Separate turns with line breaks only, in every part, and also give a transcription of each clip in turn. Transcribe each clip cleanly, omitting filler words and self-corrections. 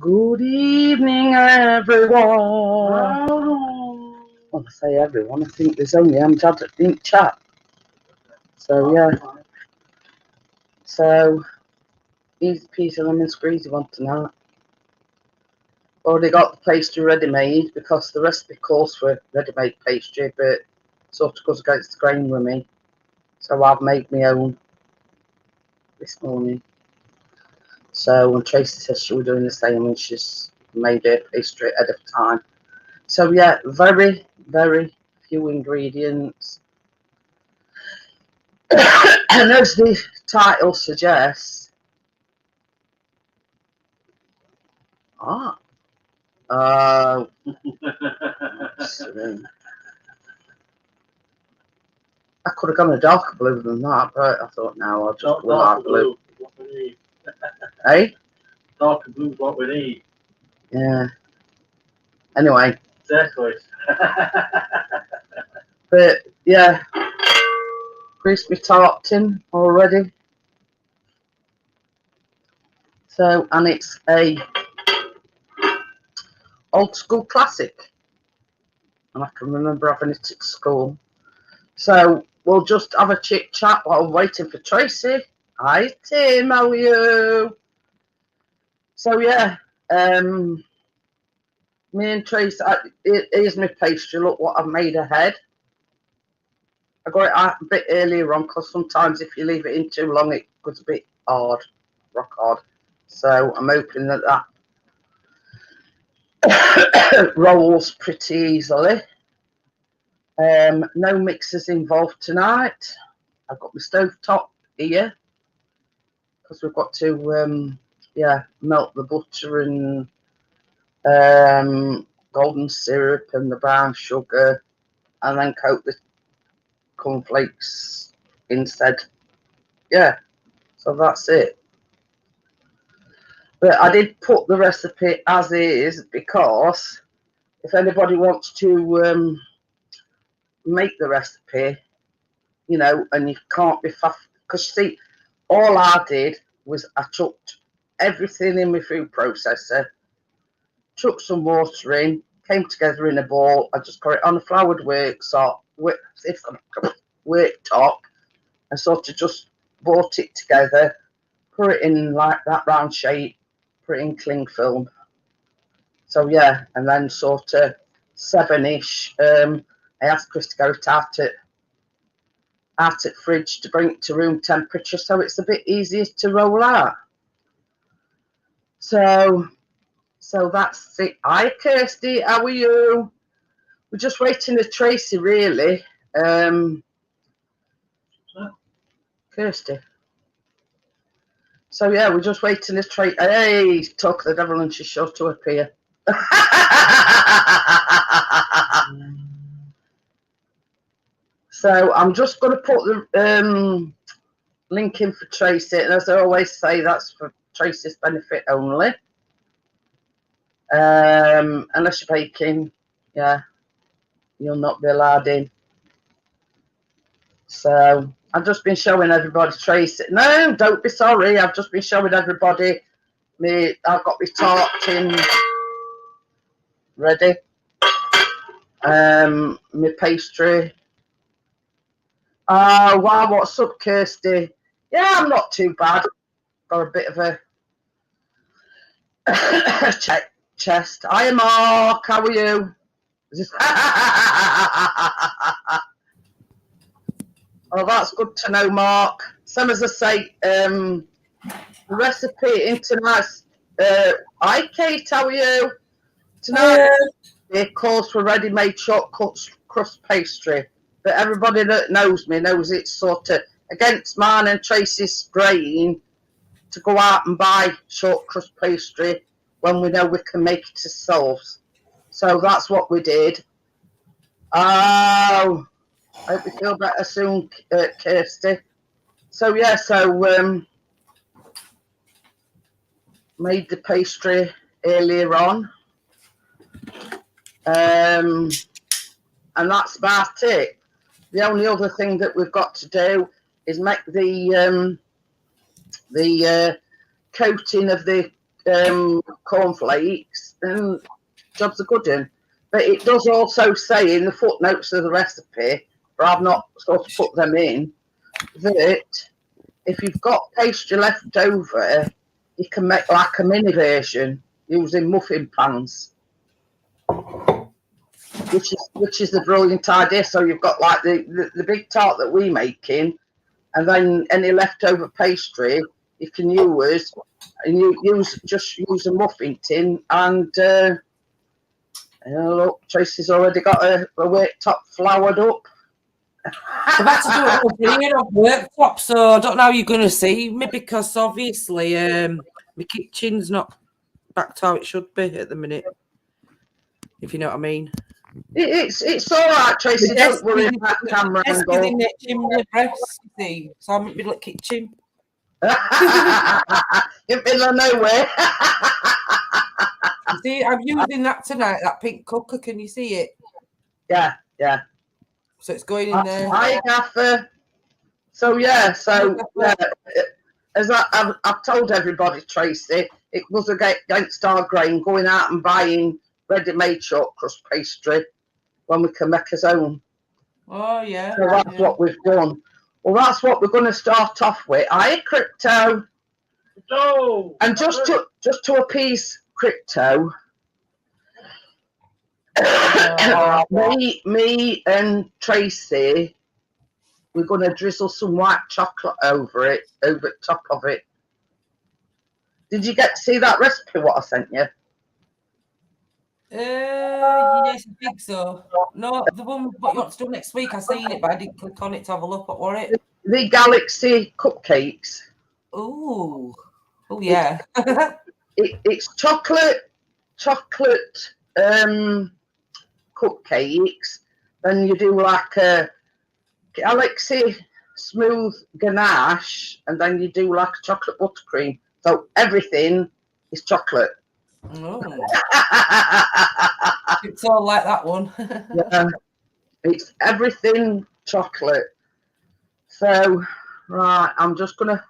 Good evening, everyone. Well, I say everyone, I think there's only Amjad that didn't chat. So, yeah. So, easy peasy lemon squeezy one tonight. Already got the pastry ready-made because the recipe calls for ready-made pastry, but sort of goes against the grain with me. So, I've made my own this morning. So, when Tracy says she was doing the same, and she's made her pastry ahead of time. So, yeah, very, very few ingredients. And as the title suggests, I could have gone a darker blue than that, but I thought, no, I'll just go light blue.
What we need.
Hey?
Darker blue is what we need.
Yeah. Anyway.
Exactly.
But, yeah. Greased my tart tin already. So, and it's a old school classic. And I can remember having it at school. So, we'll just have a chit chat while I'm waiting for Tracy. Hi, Tim, how are you? So, yeah. Me and Tracy, here's my pastry. Look what I've made ahead. I got it out a bit earlier on because sometimes if you leave it in too long, it goes a bit hard, rock hard. So I'm hoping that rolls pretty easily. No mixers involved tonight. I've got my stovetop here because we've got to, melt the butter and golden syrup and the brown sugar, and then coat the cornflakes instead. Yeah, so that's it. But I did put the recipe as is because if anybody wants to make the recipe, you know, and you can't be fast, because see, all I did was I chucked everything in my food processor, chucked some water in, came together in a ball. I just got it on a floured worktop, and sort of just brought it together, put it in like that round shape, put it in cling film. So yeah, and then sort of 7-ish, I asked Chris to go out at fridge to bring it to room temperature, so it's a bit easier to roll out. So that's it. Hi Kirsty, how are you? We're just waiting for Tracy, really. Kirsty. So yeah, we're just waiting for Tracy. Hey, talk the devil and she's sure to appear. So I'm just going to put the link in for Tracy, and as I always say, that's for Tracy's benefit only. Unless you're baking, yeah, you'll not be allowed in. So I've just been showing everybody Tracy. No, don't be sorry. I've just been showing everybody me. I've got my tart tin ready. My pastry. Oh wow, what's up, Kirsty? Yeah, I'm not too bad. Got a bit of a chest. Hi, Mark. How are you? Oh, that's good to know, Mark. Same as I say, the recipe in tonight's. Hi, Kate. How are you? Tonight, it calls for ready-made shortcrust pastry. But everybody that knows me knows it's sort of against mine and Tracy's grain to go out and buy shortcrust pastry when we know we can make it ourselves. So that's what we did. Oh, I hope you feel better soon, Kirsty. So yeah, made the pastry earlier on. And that's about it. The only other thing that we've got to do is make the coating of the cornflakes, and jobs are good in. But it does also say in the footnotes of the recipe, but I've not sort of put them in, that if you've got pastry left over, you can make like a mini version using muffin pans, which is the brilliant idea. So you've got like the big tart that we're making, and then any leftover pastry you can use, and you use a muffin tin. And look, Tracy's already got a worktop floured up.
I've had to do it over here on worktop, so I don't know how you're going to see me, because obviously my kitchen's not back to how it should be at the minute, if you know what I mean.
It's all right, Tracy. Don't worry about camera angle.
In the chimney breast, you see, so I'm in the middle of the kitchen.
In the middle of nowhere.
You see, I'm using that tonight, that pink cooker. Can you see it?
Yeah.
So it's going in there.
Hi, Gaffer. So yeah, as I've told everybody, Tracy, it was against our grain going out and buying ready-made shortcrust pastry when we can make our own.
Oh yeah.
So that's what we've done. Well, that's what we're going to start off with. Crypto.
No.
And just to appease Crypto, me and Tracy, we're going to drizzle some white chocolate over the top of it. Did you get to see that recipe, what I sent you?
Yes, I think so. No, the one what you want to do next week, I seen it, but I didn't click on it to have a look. What were it?
The Galaxy cupcakes.
Oh yeah.
It's chocolate cupcakes. Then you do like a Galaxy smooth ganache, and then you do like a chocolate buttercream. So everything is chocolate.
Oh. It's all like that one.
Yeah, it's everything chocolate. So, right, I'm just going to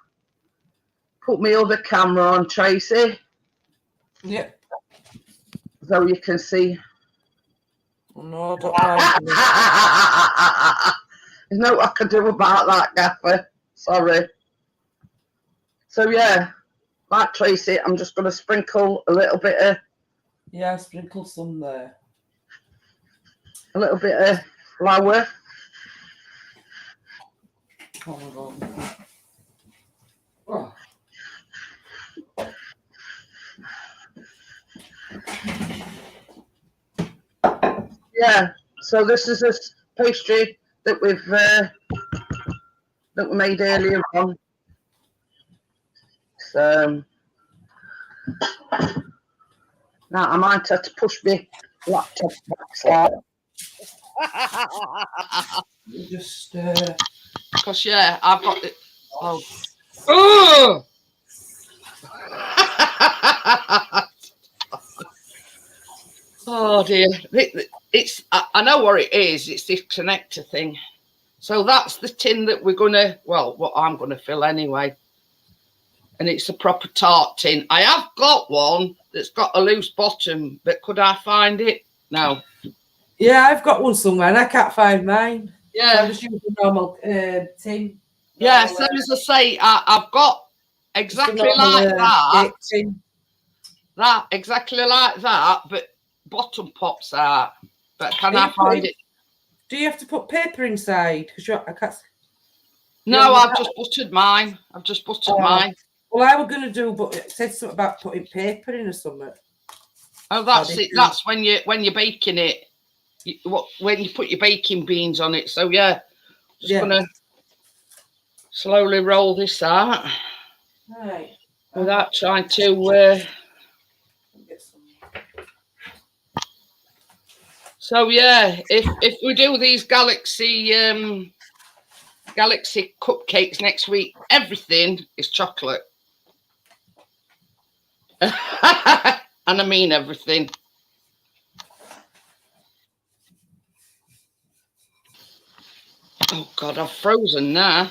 put my other camera on, Tracy.
Yep.
So you can see.
No, I don't know.
There's no what I can do about that, Gaffer. Sorry. So, yeah, like Tracy, I'm just going to sprinkle a little bit of.
Yeah, sprinkle some there.
A little bit of flour.
Hold on.
Yeah, so this is a pastry that we made earlier on. So now I might have to push my laptop back.
Just
Because yeah, I've got it. Oh. Oh dear, it's I know what it is. It's this connector thing. So that's the tin that we're gonna, well, what I'm gonna fill anyway. And it's a proper tart tin. I have got one that's got a loose bottom, but could I find it? No.
Yeah, I've got one somewhere and I can't find mine.
Yeah.
So I'm just using a normal tin.
Yeah, so as I say, I've got exactly like that.
Tin.
That, exactly like that, but bottom pops out. But can I find it?
Do you have to put paper inside? Because I can't.
No, I've just buttered mine. Mine.
Well, I was going to do, but it said something about putting paper in or something.
Oh, that's it. That's when you're baking it. When you put your baking beans on it. So yeah, just gonna slowly roll this out.
Right.
Without trying to. So yeah, if we do these Galaxy cupcakes next week, everything is chocolate. And I mean everything. Oh God, I've frozen now.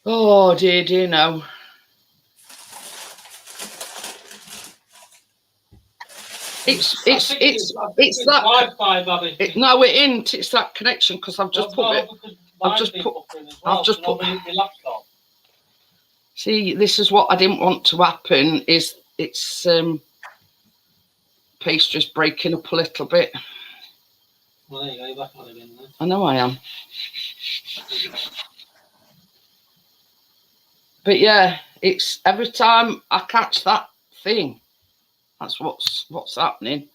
Oh dear, do you know? It's that
Wi-Fi, Babby.
no, it isn't. It's that connection because I've just put it. I've just put.
My laptop.
See, this is what I didn't want to happen. Is it's pastry's breaking up a little bit.
Well, there you go. You're back on again. Then.
I know I am. But yeah, it's every time I catch that thing, that's what's happening.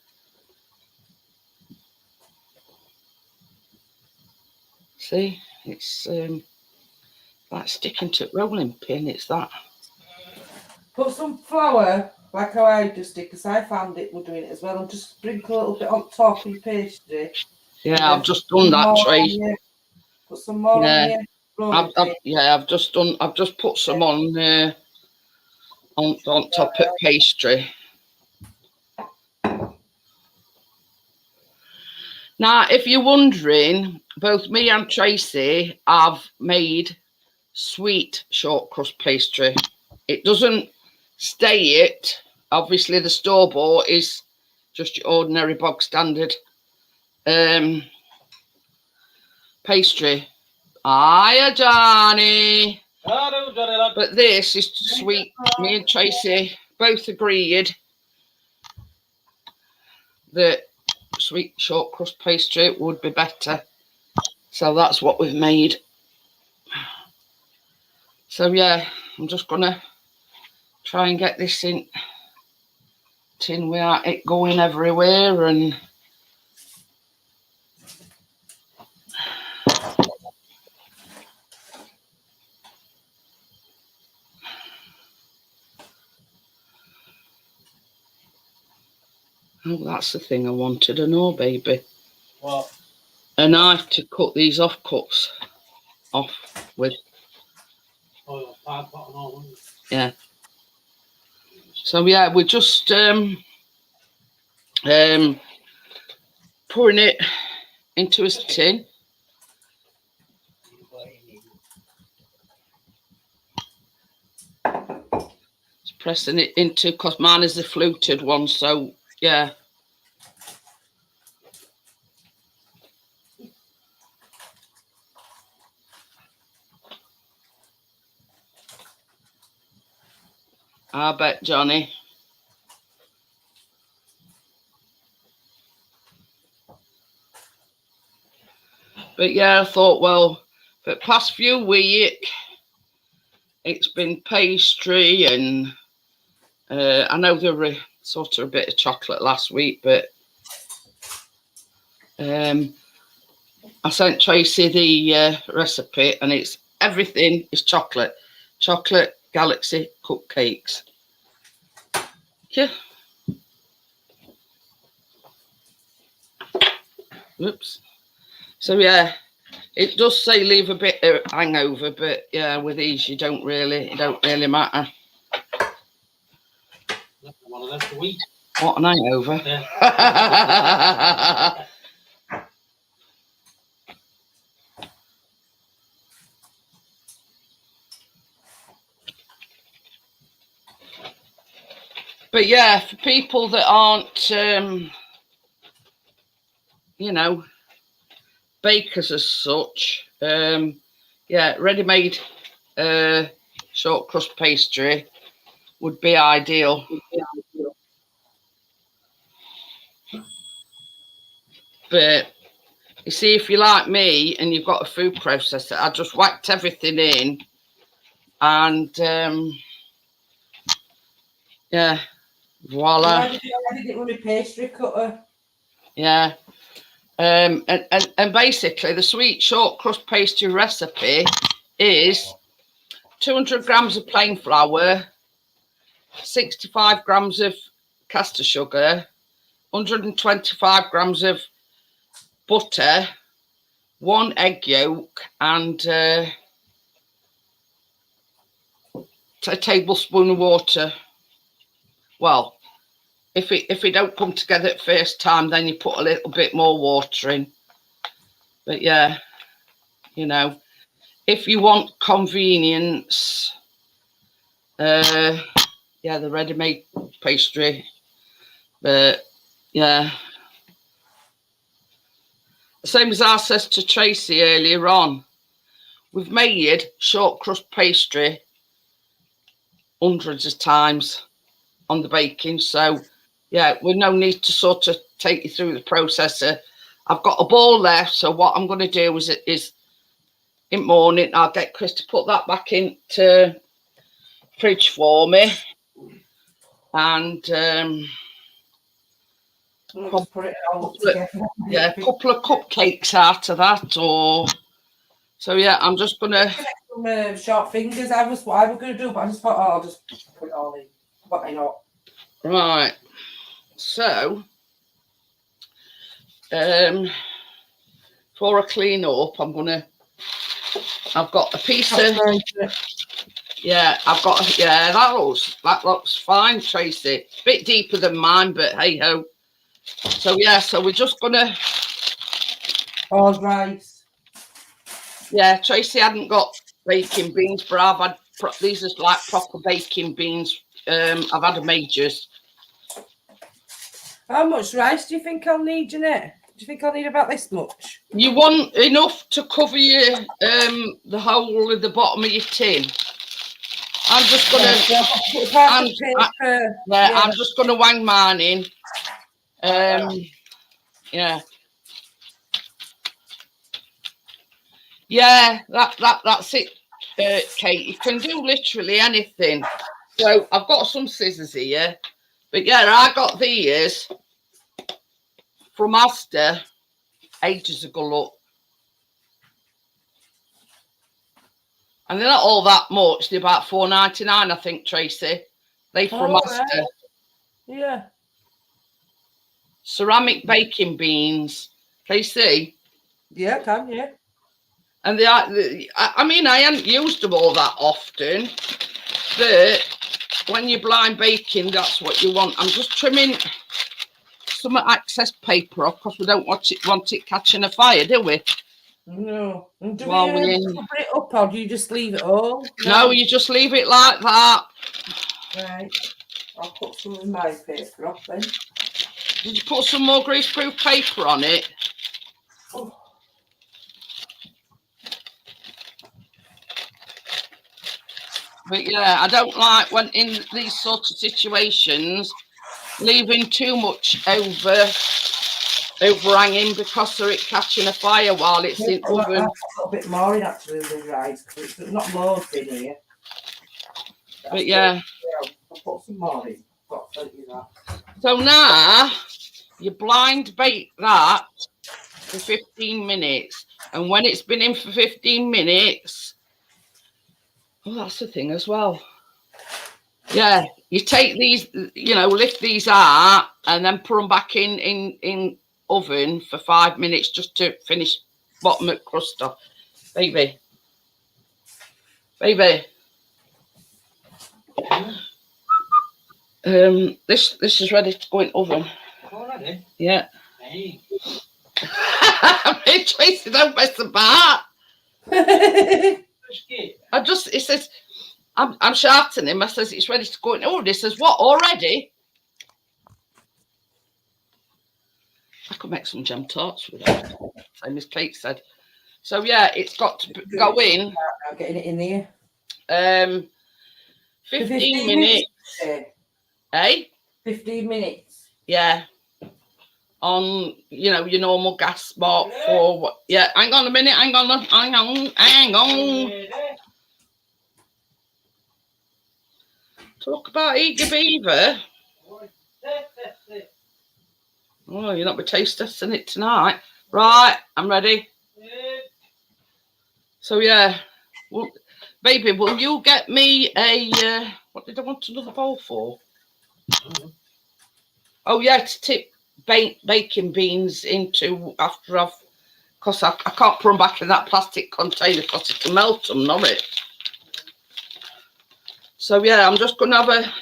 See, it's like sticking to rolling pin. It's that.
Put some flour, like how I just did, because I found it, we're doing it as well, and just sprinkle a little bit on top of your pastry.
Yeah, I've just done that, Trace.
Put some more on your rolling pin.
I've just put some on top of pastry. Now, if you're wondering, both me and Tracy have made sweet short crust pastry. It doesn't stay it. Obviously, the store-bought is just your ordinary bog standard pastry. Hiya, Johnny.
Hello, Johnny lad.
But this is sweet. Me and Tracy both agreed that sweet short crust pastry would be better. So that's what we've made. So yeah, I'm just gonna try and get this in tin without it going everywhere and oh, that's the thing I wanted to know, baby.
What?
A knife to cut these offcuts off with.
Oh, I've got an all.
Yeah. So yeah, we're just pouring it into a tin. Just pressing it into, because mine is the fluted one, so yeah. I bet, Johnny. But yeah, I thought, well, for the past few weeks, it's been pastry and I know there were sort of a bit of chocolate last week, but I sent Tracy the recipe and it's everything is chocolate. Chocolate Galaxy cupcakes. Yeah. Oops. So yeah, it does say leave a bit of hangover, but yeah, with these it don't really matter.
One of them to eat.
What an hangover.
Yeah.
But yeah, for people that aren't you know, bakers as such, yeah, ready-made short crust pastry would be ideal. But you see, if you're like me and you've got a food processor, I just whacked everything in and yeah, voila.
I did it with my pastry cutter.
Yeah. And basically the sweet short crust pastry recipe is 200 grams of plain flour, 65 grams of caster sugar, 125 grams of butter, 1 egg yolk, and a tablespoon of water. Well, if it don't come together at first time, then you put a little bit more water in. But yeah, you know, if you want convenience, yeah, the ready-made pastry, but yeah, same as I said to Tracy earlier on, we've made short crust pastry hundreds of times on the baking, so yeah, we've no need to sort of take you through the processor. I've got a ball left, so what I'm going to do is in the morning I'll get Chris to put that back into fridge for me, and
put it all together.
yeah, a couple of cupcakes out of that, or so yeah, I'm just gonna
Some short fingers. I was what I was gonna do, but I just thought, oh, I'll just put it all in. Why not?
right. So before I clean up, I've got a piece of yeah, that looks fine, Tracy. Bit deeper than mine, but hey ho. So yeah, so we're just gonna
rice.
Yeah, Tracy hadn't got baking beans, but I've had these are like proper baking beans. I've had a majors.
How much rice do you think I'll need, Jeanette? Do you think I'll need about this much?
You want enough to cover your the whole of the bottom of your tin. I'm just gonna I'm just gonna wang mine in. Yeah. Yeah, that's it, Kate. You can do literally anything. So I've got some scissors here, but yeah, I got these from Asda ages ago. Look, and they're not all that much. They're about $4.99, I think, Tracy. They from Asda.
Right. Yeah.
Ceramic baking beans. Can you see?
Yeah, I can, yeah.
And they are, I mean, I haven't used them all that often, but when you're blind baking, that's what you want. I'm just trimming some excess paper off because we don't want it catching a fire, do we?
No. And do
While
we
we're
cover it up, or do you just leave it all?
No, you just leave it like that.
Right. I'll put some of my paper off then.
Did you put some more greaseproof paper on it?
Oh.
But yeah, I don't like when in these sort of situations leaving too much overhanging because of it catching a fire while it's in oven.
A little bit more in actually the rice because it's not loads in here.
But yeah,
I'll put some more in.
So now you blind bake that for 15 minutes, and when it's been in for 15 minutes. Oh, that's the thing as well. Yeah, you take these, lift these out and then put them back in oven for 5 minutes just to finish bottom of crust off. Baby. This is ready to go in oven.
Already?
Yeah.
Hey.
Tracy, don't mess about. It says, I'm shouting him. I says, it's ready to go in. Oh, he says, what, already? I could make some jam tarts with that, same as Kate said. So, yeah, it's got to go in.
I'm getting it in here.
15 minutes. Eh?
15 minutes.
Yeah. On, your normal gas spark for what? Yeah, hang on a minute. Hang on. Talk about eager beaver. Oh, you're not be taste testing it tonight. Right, I'm ready. So, yeah. Well, baby, will you get me a... what did I want another bowl for? Oh, yeah, to tip baking beans into after I've... Because I can't put them back in that plastic container because it'll melt them, not it? So, yeah, I'm just going to have a...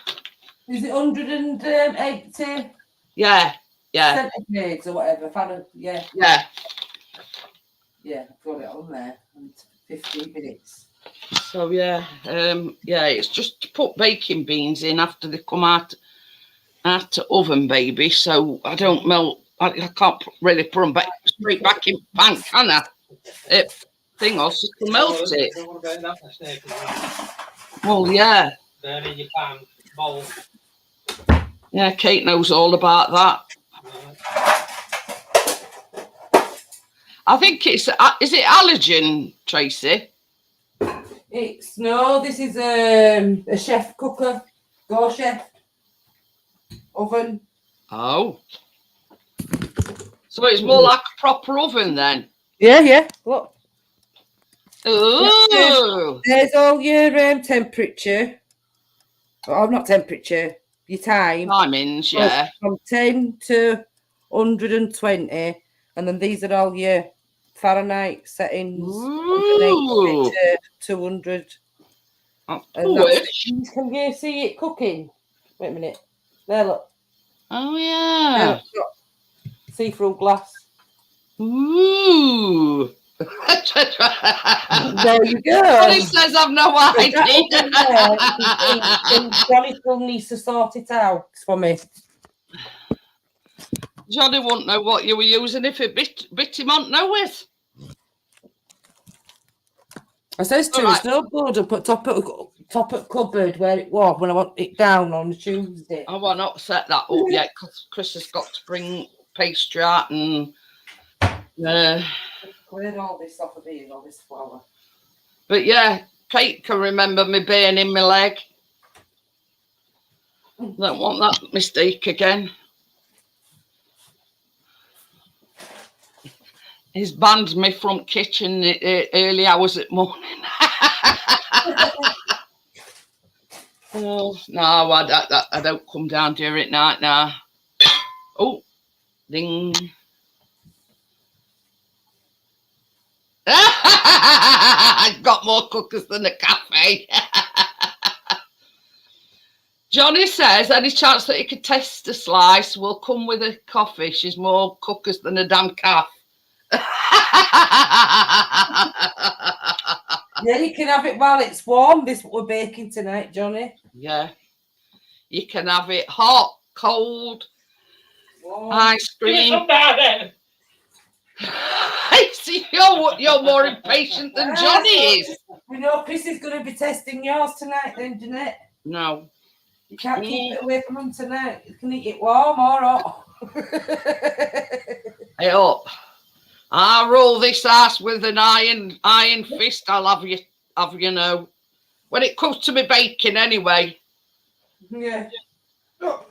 Is it 180?
Yeah.
Centigrades or whatever. Yeah.
Yeah.
Yeah, I've got it on there. And 15 minutes.
So yeah, it's just to put baking beans in after they come out the oven, baby. So I don't melt. I can't really put them back straight back in pan, can I? Thing else just to melt it.
Don't want to get that mistake.
Well, yeah.
Burn in your pan, bowl.
Yeah, Kate knows all about that. I think it's, is it allergen, Tracy?
This is a chef cooker, Go Chef oven.
Oh. So it's more like a proper oven then?
Yeah. Look.
Ooh.
There's all your temperature. Oh, not temperature, your time.
Timings, yeah.
From 10 to 120. And then these are all your Fahrenheit settings. 180 to 200. Can you see it cooking? Wait a minute. There, look.
Oh, yeah.
See-through glass.
Ooh.
There you go.
Johnny says I've no idea.
Johnny still needs to sort it out for me.
Johnny won't know what you were using if it bit him on nowhere.
I says to him, it's no good. I put top of cupboard where it was when I want it down on Tuesday.
I won't upset that up yet because Chris has got to bring pastry out and
cleared all this off of here, all this flour.
But yeah, Kate can remember me burning my leg. Don't want that mistake again. He's banned me from kitchen early hours at morning. Oh, no, I don't come down during night now. Oh, ding. I've got more cookers than a cafe. Johnny says any chance that he could taste a slice will come with a coffee. She's more cookers than a damn calf.
Yeah, you can have it while it's warm. This what we're baking tonight, Johnny.
Yeah. You can have it hot, cold, warm. Ice cream. See, you're more impatient than Johnny is.
We know Chris is going to be testing yours tonight then, Jeanette.
No.
You can't keep it away from him tonight. You can eat it warm or hot.
Hey up. I'll roll this ass with an iron fist. I'll have you know. When it comes to me baking anyway.
Yeah. Look.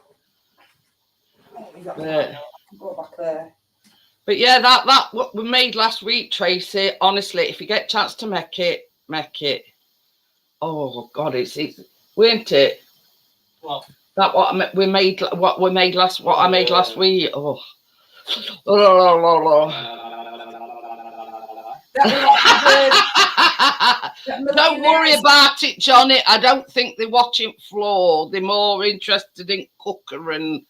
Go back there.
But yeah, that what we made last week, Tracy. Honestly, if you get a chance to make it. Oh God, it's weren't it?
What?
That what I made last week. Oh. Don't worry about it, Johnny. I don't think they're watching floor. They're more interested in cooker and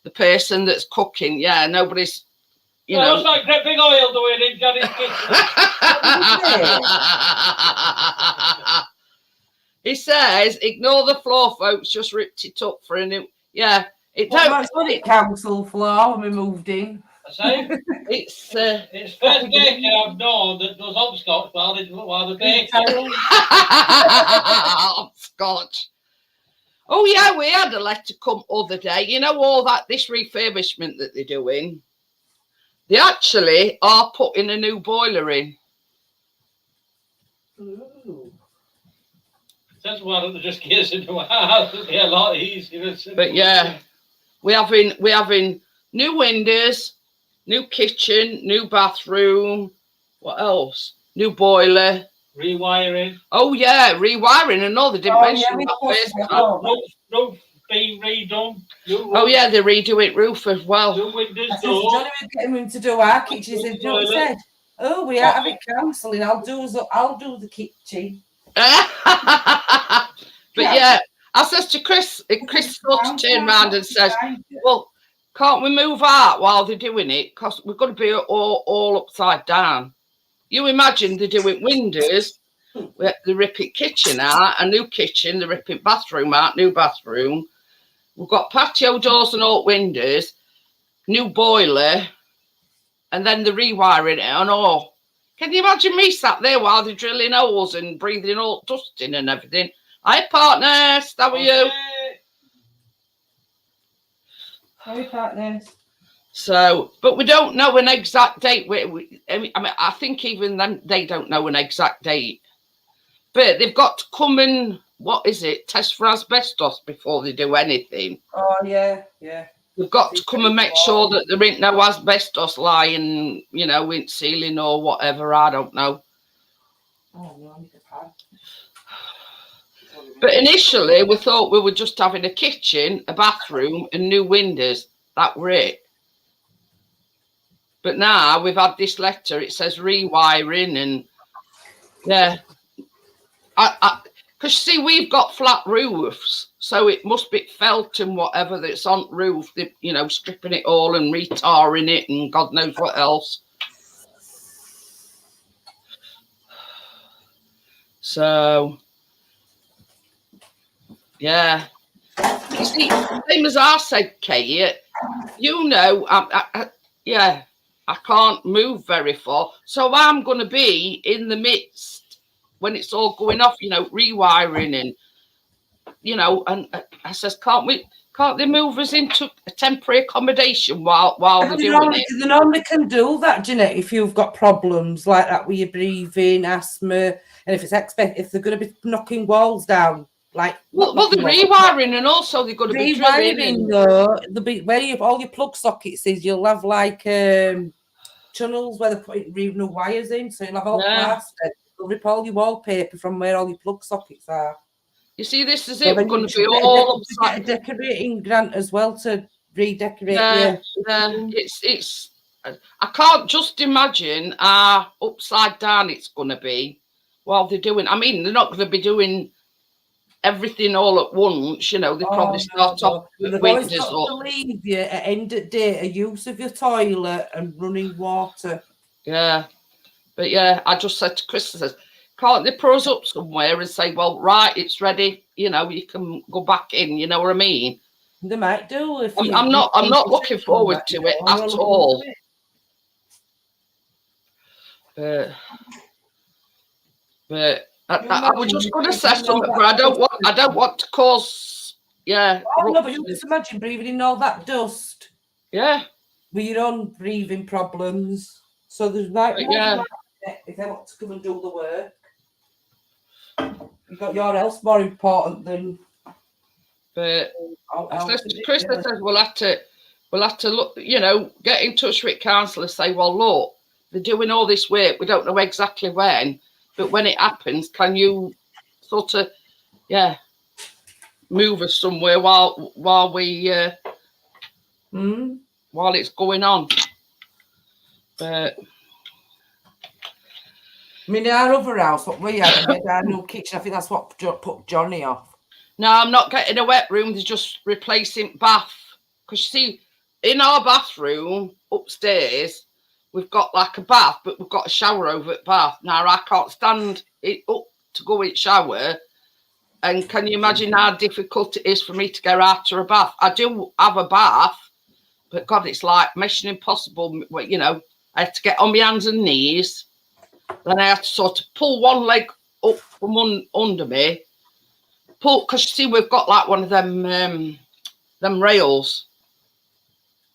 the person that's cooking. Yeah, nobody's. You know.
It's like that big oil doing in Johnny's kitchen.
He says, ignore the floor, folks. Just ripped it up for a new. Yeah, it don't.
That's what it council floor when we moved in.
I say
it's
first day I've known that does hopscotch while they're baking.
Hopscotch. Oh yeah, we had a letter come other day. You know all that this refurbishment that they're doing. They actually are putting a new boiler in.
Ooh.
That's why don't they just get us into a house? It'd be a lot easier.
But yeah, we're having new windows, new kitchen, new bathroom. What else? New boiler.
Rewiring.
Oh yeah, rewiring. And all the dimension.
Roof being redone.
Oh yeah, they redo it roof as well.
New windows.
Johnny was getting him to do our kitchen. He said, "Johnny said, oh, we are having counselling. I'll do the kitchen."
But yeah, I says to Chris sort of turned around and says, "Well, can't we move out while they're doing it? Because we're going to be all upside down." You imagine they're doing windows, they're ripping kitchen out, a new kitchen, they're ripping bathroom out, new bathroom. We've got patio doors and all windows, new boiler, and then the rewiring it and all. Can you imagine me sat there while they're drilling holes and breathing all dust in and everything? Hi, partners. How are you?
Hi, partners.
So, but we don't know an exact date. I mean, I think even them, they don't know an exact date. But they've got to come and, what is it, test for asbestos before they do anything.
Oh, yeah, yeah.
They've got to come and make sure that there ain't no asbestos lying, you know, in ceiling or whatever. I don't know.
Oh, no, I need a pan.
But initially, we thought we were just having a kitchen, a bathroom, and new windows. That were it. But now we've had this letter. It says rewiring and, yeah. Because, see, we've got flat roofs, so it must be felt and whatever that's on roof, you know, stripping it all and retarring it and God knows what else. So, yeah. You see, same as I said, Kate, you know, yeah, I can't move very far. So I'm going to be in the midst when it's all going off, you know, rewiring and, you know, and I says, can't they move us into a temporary accommodation while they're doing it?
They normally can do that, Jeanette, if you've got problems like that with your breathing, asthma, and if they're going to be knocking walls down.
Well, the rewiring, and also they're going to be drilling.
Though, where all your plug sockets is, you'll have like tunnels where they're putting new wires in, so you'll have all plaster. They'll rip all your wallpaper from where all your plug sockets are.
You see, this is it. We're going to be all
get a decorating grant as well to redecorate.
Yeah. It's. I can't just imagine how upside down it's going to be while they're doing. I mean, they're not going to be doing everything all at once. You know, they probably start off with windows up.
To leave you at end of day a use of your toilet and running water.
Yeah. But yeah, I just said to Chris, I says, can't they put us up somewhere and say, well, right, it's ready. You know, you can go back in. You know what I mean?
They might do.
I'm not looking forward to it at all. But I was just going to say something, but I don't want to cause. Yeah.
Oh, no, but you just imagine breathing in all that dust.
Yeah.
With your own breathing problems. So there's if they want to come and do the work, you've got your else more important than.
But Chris says we'll have to look, you know, get in touch with council and say, well, look, they're doing all this work. We don't know exactly when, but when it happens, can you sort of, move us somewhere while we while it's going on? But
I mean, our other house, what we had, our new kitchen, I think that's what put Johnny off.
No, I'm not getting a wet room. They're just replacing bath. Because you see, in our bathroom upstairs, we've got like a bath, but we've got a shower over at bath. Now, I can't stand it up to go in shower. And can you imagine how difficult it is for me to get out to a bath? I do have a bath, but God, it's like mission impossible. You know, I had to get on my hands and knees. Then I had to sort of pull one leg up from under me. Because you see, we've got like one of them rails.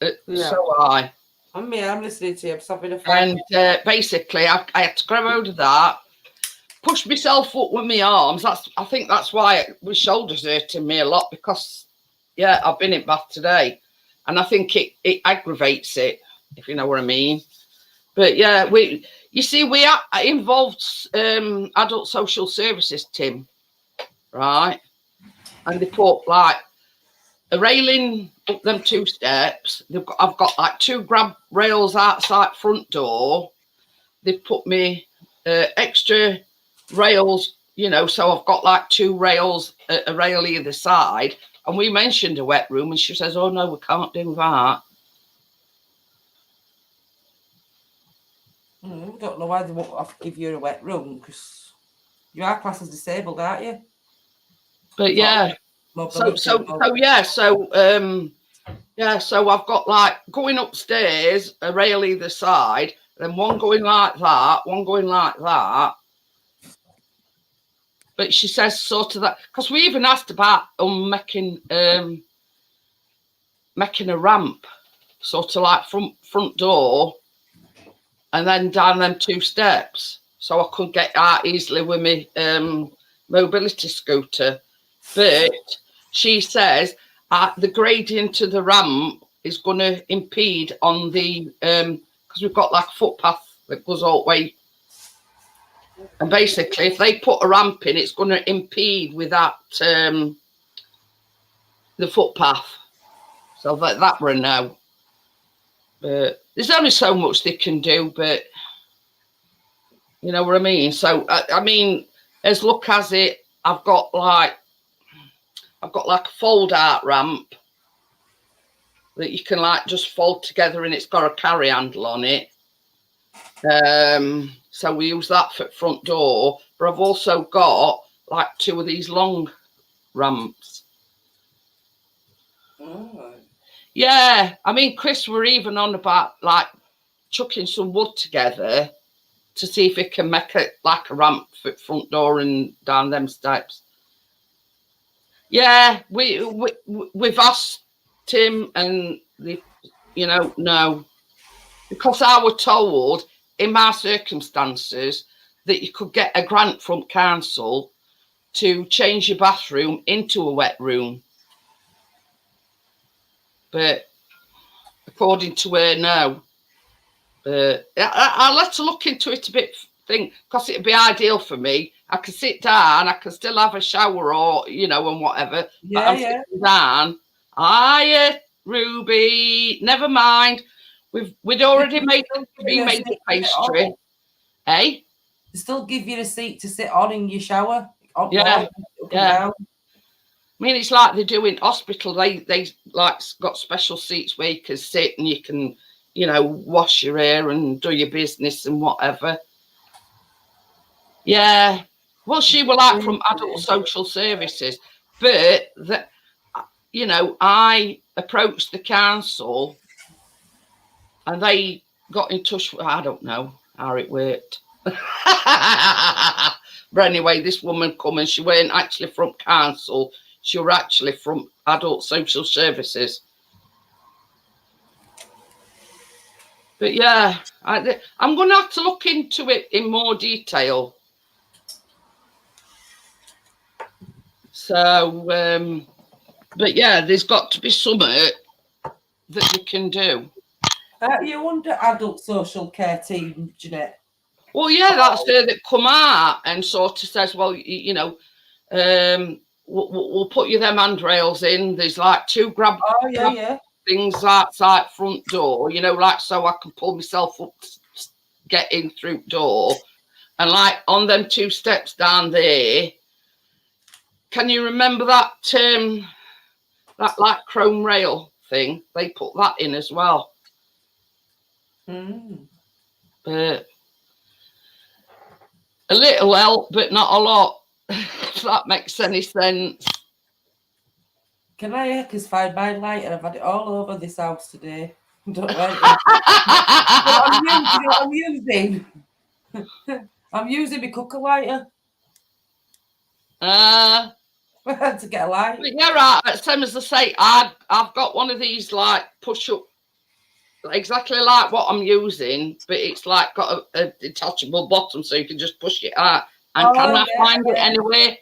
So high.
I'm listening to you. I'm stopping a phone.
And basically, I had to grab hold of that, push myself up with my arms. I think that's why my shoulders hurting me a lot, because I've been in bath today, and I think it aggravates it, if you know what I mean. But we are involved adult social services, Tim, right? And they put like a railing up them 2 steps. I've got like 2 grab rails outside front door. They've put me extra rails, you know, so I've got like 2 rails, a rail either side. And we mentioned a wet room, and she says, "Oh no, we can't do that."
don't know why they won't have to give you a wet room, because you are classed as disabled, aren't you?
But yeah, so I've got like going upstairs, a rail either side, then one going like that, one going like that. But she says sort of that, because we even asked about making a ramp, sort of like front door, and then down them 2 steps, so I could get out easily with my mobility scooter. But she says the gradient of the ramp is going to impede on the because we've got like a footpath that goes all the way. And basically, if they put a ramp in, it's going to impede with that the footpath. So that we're now. But there's only so much they can do, but you know what I mean. So I mean, as look as it, I've got like a fold out ramp that you can like just fold together, and it's got a carry handle on it. So we use that for front door, but I've also got like 2 of these long ramps.
Oh.
Yeah, I mean, Chris were even on about like chucking some wood together to see if it can make it like a ramp for front door and down them steps. Yeah, we've asked Tim, and no, because I was told in my circumstances that you could get a grant from council to change your bathroom into a wet room. But according to her, no. But I'll let her look into it a bit, because it'd be ideal for me. I can sit down, I can still have a shower or, and whatever.
Yeah,
but I'm sitting down. Hiya, Ruby. Never mind. We'd already made the pastry. Hey?
They still give you a seat to sit on in your shower.
Yeah.
Down.
I mean, it's like they do in hospital. They like got special seats where you can sit and you can, wash your hair and do your business and whatever. Yeah. Well, she was like from adult social services, but that, I approached the council and they got in touch with, I don't know how it worked. But anyway, this woman come and she weren't actually from council. She were actually from adult social services. But yeah, I'm going to have to look into it in more detail. So, but yeah, there's got to be something that we can do.
Are you under adult social care team, Jeanette?
Well, yeah, that's her that come out and sort of says, well, we'll put you them handrails in. There's like 2 grab things outside front door, like so I can pull myself up to get in through door. And like on them 2 steps down there, can you remember that that like chrome rail thing? They put that in as well. But a little help, but not a lot, if that makes any sense.
Can I find my lighter? I've had it all over this house today. Don't like it. I'm using my cooker lighter. To get a light.
But yeah, right. Same as I say, I've got one of these like push up, exactly like what I'm using, but it's like got a detachable bottom, so you can just push it out. And can I find it anyway?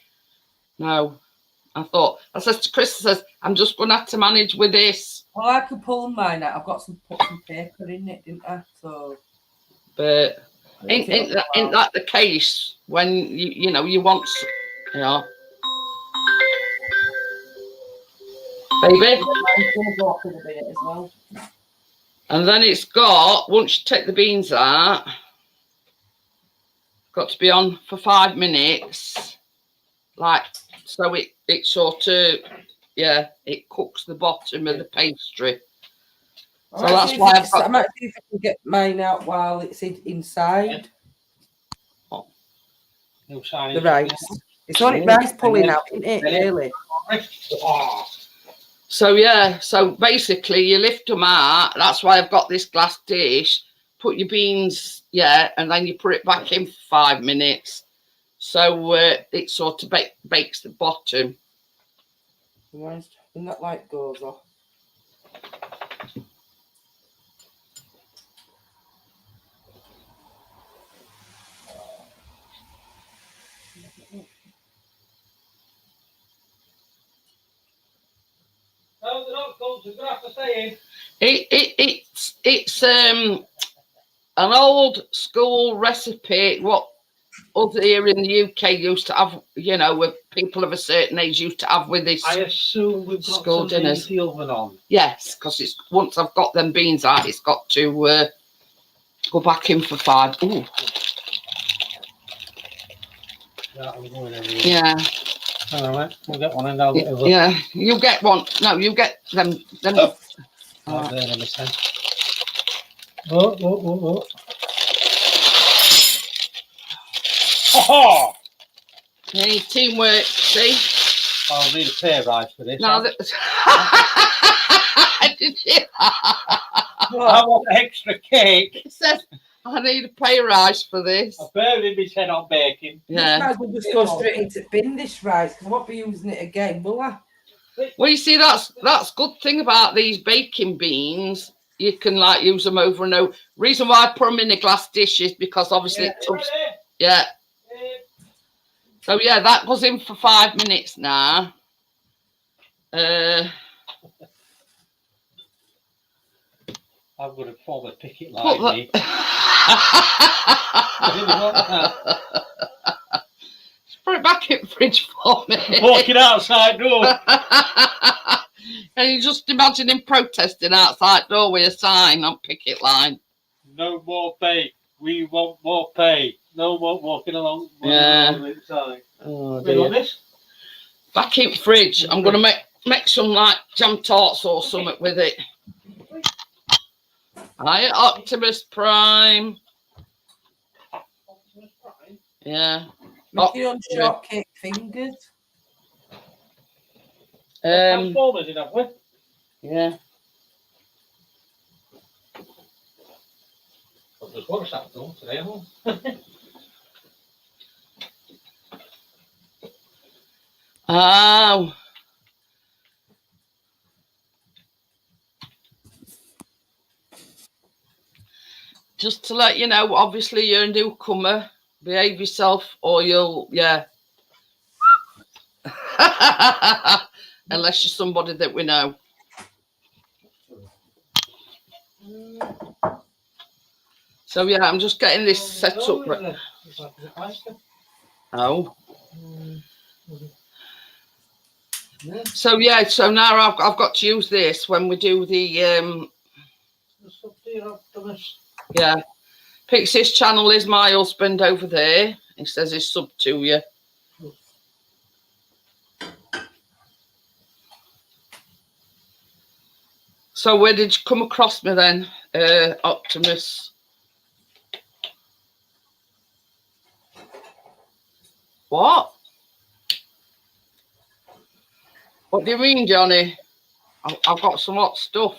No. I said to Chris, I'm just going to have to manage with this.
Well, I could pull mine out. I've got some paper in it, didn't I? So,
but ain't that the case when you want, baby?
It's going to go off in a minute as well.
And then it's got, once you take the beans out, got to be on for 5 minutes, like, so it sort of, it cooks the bottom of the pastry. So that's why I might
see if I can get mine out while it's inside.
No sign.
The rice. It's only rice pulling out, isn't it? Really?
Oh,
So yeah, so basically you lift them out. That's why I've got this glass dish. Put your beans, yeah, and then you put it back in for 5 minutes. So it sort of bakes the bottom.
When that light goes off.
no, they're not cooked. You're gonna have to stay in.
It's an old school recipe. What other here in the UK used to have, you know, with people of a certain age used to have with this.
I assume we've got
School
some
dinners.
the oven on.
Yes, because it's once I've got them beans out, it's got to go back in for 5. Ooh,
Yeah, I'm going everywhere.
yeah,
All right, we'll get one and I'll get over.
yeah. You get one. No, you get them.
Oh.
Uh,
Right there, let me see. Oh. Oh!
you need teamwork. See?
I'll need a pay rise for this.
Now that. Did you?
I want extra cake.
It says I need a pay rise for this.
I barely be said on baking.
Yeah.
Yeah.
Might as well just go straight into bin this rice, because I won't be using it again, will I?
Well, you see, that's good thing about these baking beans. You can like use them over and over. Reason why I put them in a glass dish is because obviously it tubs. Yeah. So yeah, that goes in for 5 minutes now.
I'm going to form a picket line.
Put
Me.
Put it back in the fridge for me.
Walking outside door.
And you just imagine him protesting outside door with a sign on picket line.
No more pay. We want more pay. No more walking along.
Yeah.
Inside.
Oh,
We want this?
back in fridge. I'm going to make some like jam tarts or something with it. Hi, Optimus Prime. Yeah.
Make your own shortcake fingers.
Transformers in, have we?
Yeah.
I've just watched that film today, haven't I?
Oh. Just to let you know, obviously you're a newcomer. Behave yourself or you'll, yeah. Unless you're somebody that we know. So yeah, I'm just getting this set up. Oh. So yeah, so now I've got to use this when we do the yeah. Pixie's channel is my husband over there. He says he's sub to you. So where did you come across me then, Optimus? What? What do you mean, Johnny? I've got some hot stuff.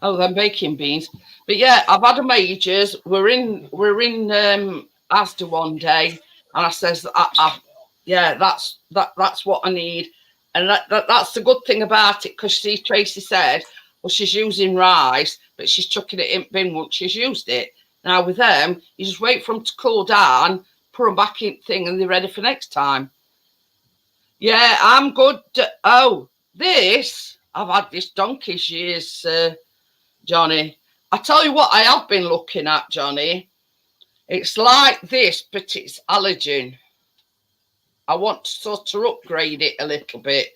Oh, they're baking beans. But yeah, I've had them ages. We're in Asda one day, and I says, yeah, that's what I need. And that's the good thing about it, because see, Tracy said, well, she's using rice, but she's chucking it in bin once she's used it. Now with them, you just wait for them to cool down, put them back in thing, and they're ready for next time. Yeah, I'm good. Oh, this, I've had this donkey's years, Johnny. I tell you what I have been looking at, Johnny. It's like this, but it's allergen. I want to sort of upgrade it a little bit.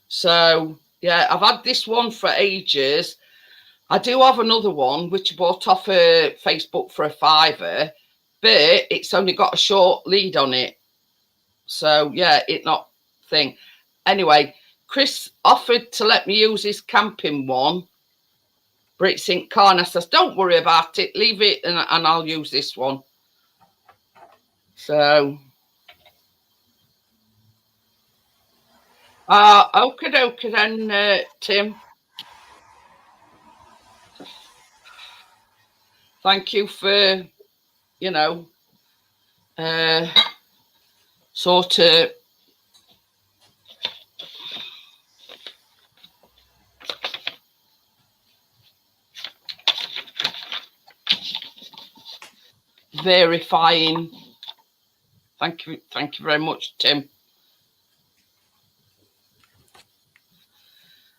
So, yeah, I've had this one for ages. I do have another one, which I bought off Facebook for £5, but it's only got a short lead on it. So, yeah, it's not thing. Anyway, Chris offered to let me use his camping one. Brit St. Carna says, don't worry about it. Leave it and I'll use this one. So, okie dokie then, Tim. Thank you for, you know, sort of verifying. Thank you very much, Tim.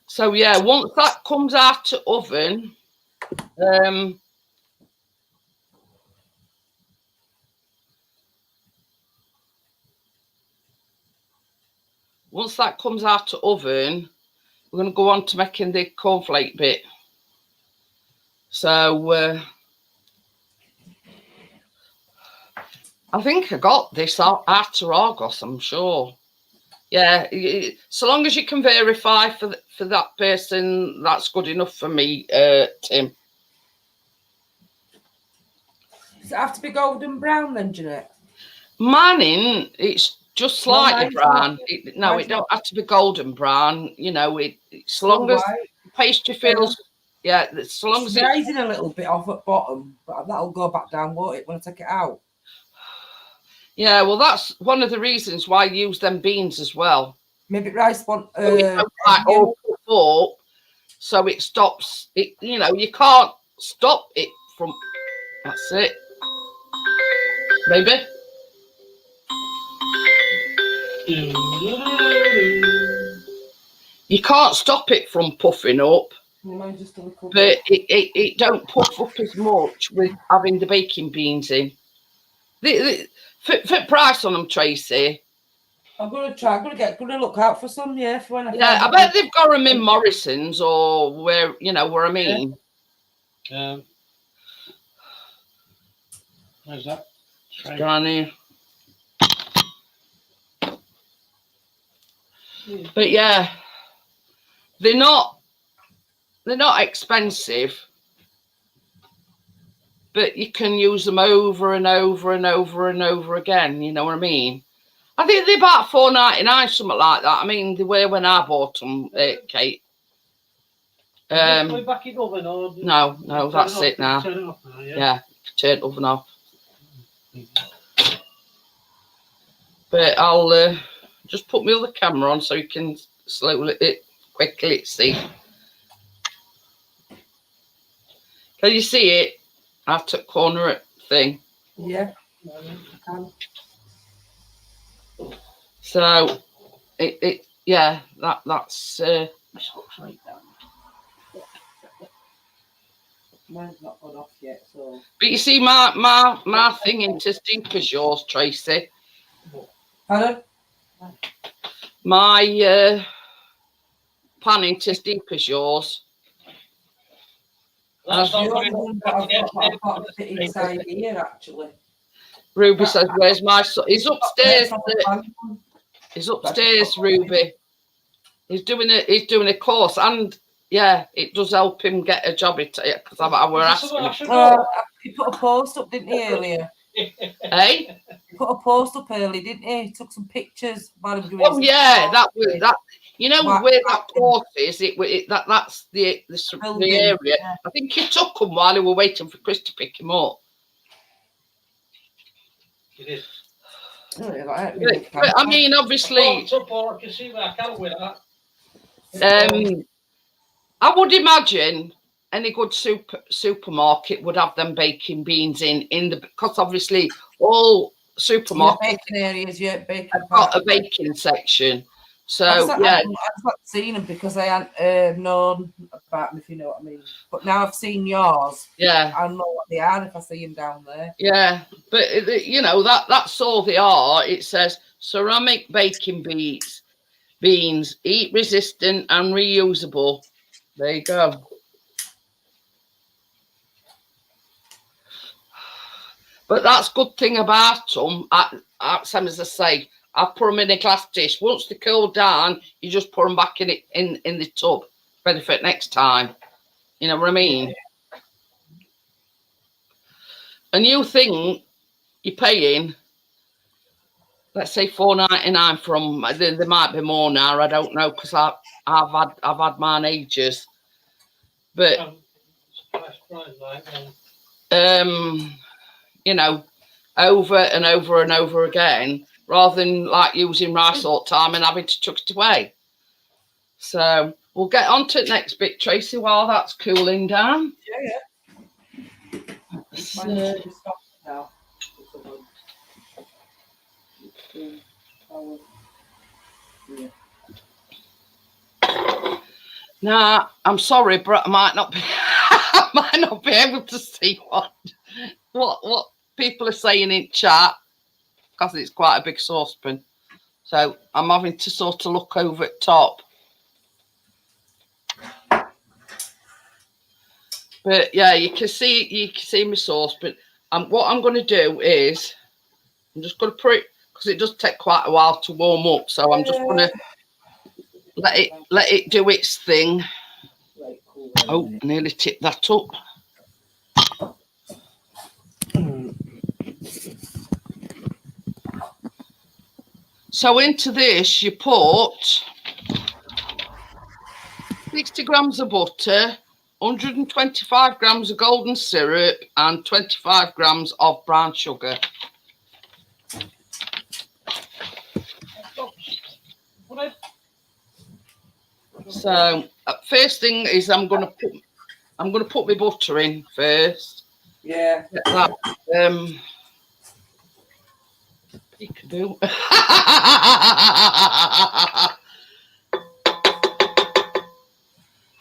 So yeah, once that comes out of oven, once that comes out of oven, we're going to go on to making the cornflake bit. So I think I got this out of Argos, I'm sure. Yeah, so long as you can verify for that person, that's good enough for me, Tim.
Does it have to be golden brown then, Jeanette?
Mine, it's just slightly brown. It don't have to be golden brown. You know, so long as pastry feels, yeah, so long as it's
rising a little bit off at bottom, but that'll go back down, won't it, when I take it out?
Yeah, well, that's one of the reasons why I use them beans as well.
Maybe rice one.
All up, so it stops. It, you know, you can't stop it from. That's it, maybe. You can't stop it from puffing up, but it don't puff up as much with having the baking beans in. For price on them, Tracy.
I'm gonna look out for some, yeah. For when
I bet they've got them in Morrison's or where, you know where I mean.
Where's that?
Down here. But yeah, they're not expensive, but you can use them over and over and over and over again. You know what I mean? I think they're about $4.99, something like that. I mean, they were when I bought them, Kate.
Back in oven or
no, that's it now.
Turn it off now,
yeah, turn oven off. But I'll just put my other camera on so you can quickly see. Can you see it? I took corner thing.
Yeah.
So yeah, that's
mine's not gone off yet, so.
But you see my thing ain't as deep as yours, Tracy.
Pardon?
My pan ain't as deep as yours.
That's not
I've got a bit inside here, actually.
Ruby says, "Where's my son?" He's upstairs. He's upstairs, Ruby. He's doing a course, and yeah, it does help him get a job. Because I were asking.
He put a post up, didn't he, earlier?
Hey,
he put a post up early, didn't he? He took some pictures while he was doing.
Oh yeah, that. You know where that course is? That's the area. Yeah. I think he took them while he were waiting for Chris to pick him up.
It is.
But I mean, obviously,
I can see where I can with that.
I would imagine any good supermarket would have them baking beans in the, because obviously all supermarkets
baking areas,
have got a baking section. So I've
not seen them because I hadn't known about them, if you know what I mean. But now I've seen yours.
Yeah,
I know what they are if I see them down there.
Yeah, but you know that's all they are. It says ceramic baking beans, heat resistant and reusable. There you go. But that's good thing about them. Same as I say, I put them in a glass dish. Once they cool down, you just put them back in the tub, ready for it next time. You know what I mean? And you think you're paying, let's say $4.99 from. There might be more now. I don't know because I've had mine ages. But you know, over and over and over again, rather than like using rice all the time and having to chuck it away. So we'll get on to the next bit, Tracy, while that's cooling down.
Yeah.
Now, I'm sorry, but I might not be I might not be able to see what people are saying in chat because it's quite a big saucepan. So I'm having to sort of look over at top. But yeah, you can see my saucepan. What I'm going to do is I'm just going to put it because it does take quite a while to warm up. So I'm just going to let it do its thing. Oh, nearly tipped that up. So into this you put 60 grams of butter, 125 grams of golden syrup and 25 grams of brown sugar. So first thing is I'm gonna put my butter in first.
Yeah.
Get that peekaboo.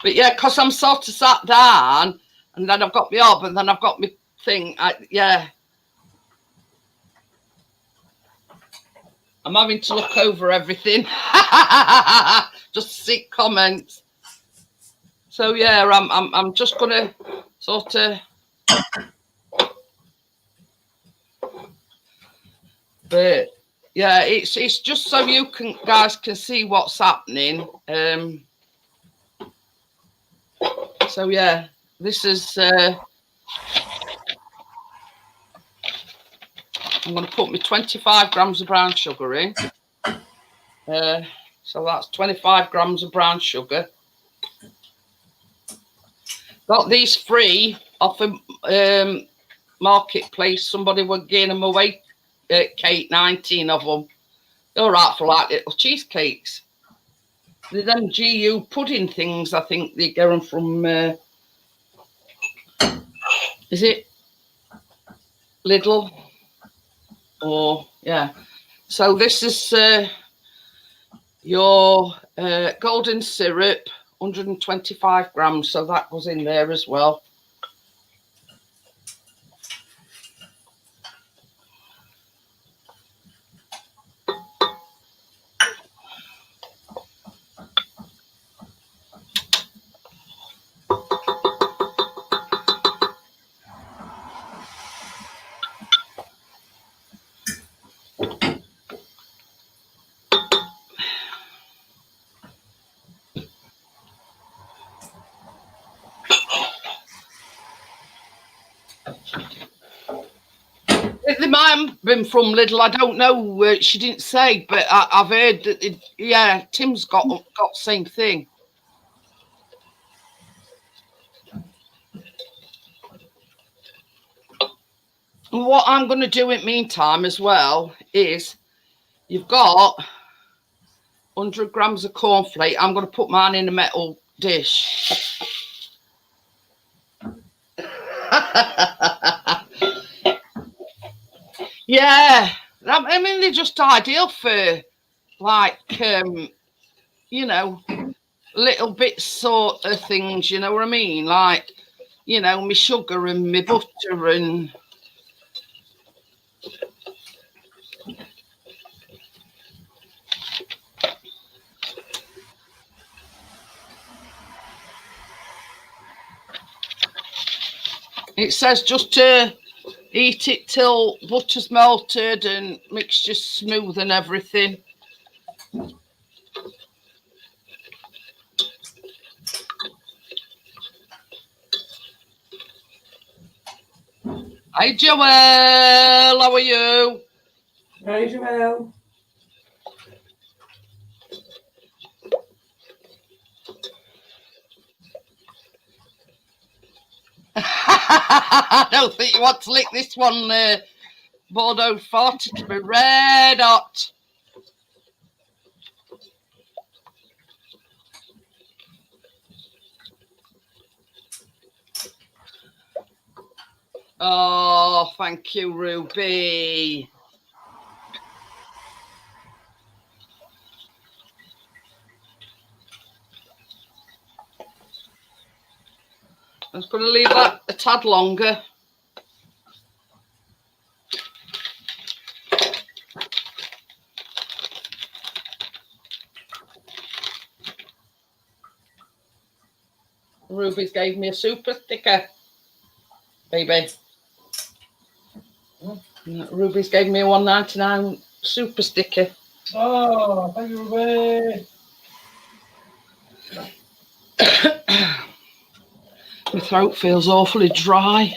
But yeah, because I'm sort of sat down and then I've got my hob and then I've got my thing. Yeah. I'm having to look over everything just to see comments. So yeah, I'm just gonna sort of, but yeah, it's just so you guys can see what's happening. So yeah, this is. I'm going to put my 25 grams of brown sugar in. So that's 25 grams of brown sugar. Got these free off a marketplace. Somebody was getting them away. Kate, 19 of them. They're all right for like little cheesecakes. They're them GU pudding things. I think they get them from. Is it Lidl? Or yeah. So this is your golden syrup, 125 grams. So that goes in there as well. They might have been from Lidl. I don't know. She didn't say, but I've heard that. Yeah, Tim's got the same thing. And what I'm going to do in the meantime as well is you've got 100 grams of cornflake. I'm going to put mine in a metal dish. Yeah, I mean, they're just ideal for like, you know, little bits sort of things, you know what I mean? Like, you know, my sugar and my butter and... It says just to eat it till butter's melted and mixture smooth and everything. Hi, Joelle. How are you?
Hi, Joelle.
I don't think you want to lick this one, Bordeaux 40 to be red hot. Oh, thank you, Ruby. I'm just going to leave that a tad longer. Ruby's gave me a super sticker, baby. Ruby's gave me a $1.99 super sticker.
Oh, thank you, Ruby.
My throat feels awfully dry.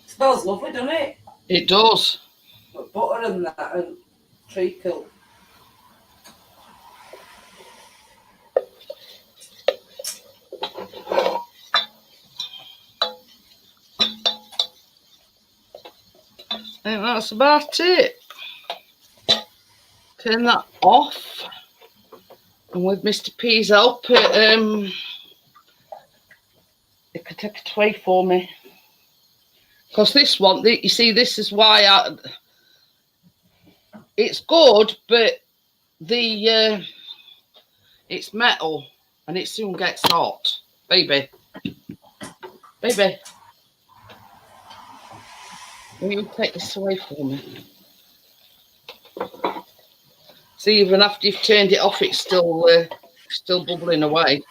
Smells lovely, doesn't it?
It does.
But butter and that and treacle.
I think that's about it. Turn that off. And with Mr. P's help, it can take it away for me. Because this one, you see, this is why it's good, but it's metal and it soon gets hot. Baby. Baby. Will you take this away for me? See, even after you've turned it off, it's still bubbling away.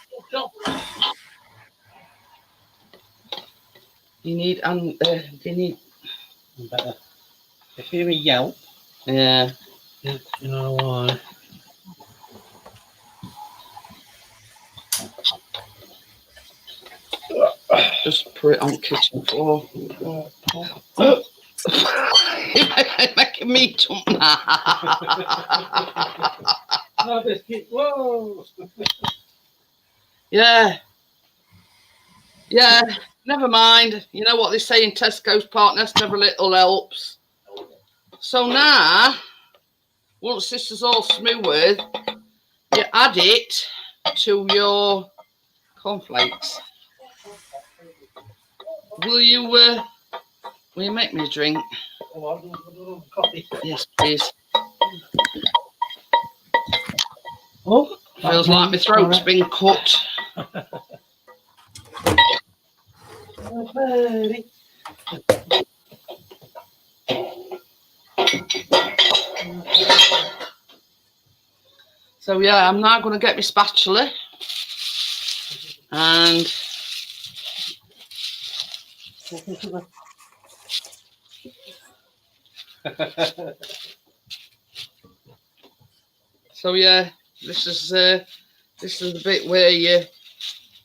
You need
Better. If you hear a yelp,
yeah.
you know why.
Just put it on the kitchen floor. You're making me jump now.
No, biscuit. Whoa.
Yeah. Yeah. Never mind. You know what they say in Tesco's, partners never little helps. So now, once this is all smooth, you add it to your cornflakes. Will you make me a drink?
Coffee.
Yes, please.
Oh,
Feels like my throat's been cut. So yeah, I'm now going to get my spatula and so yeah, this is the bit where you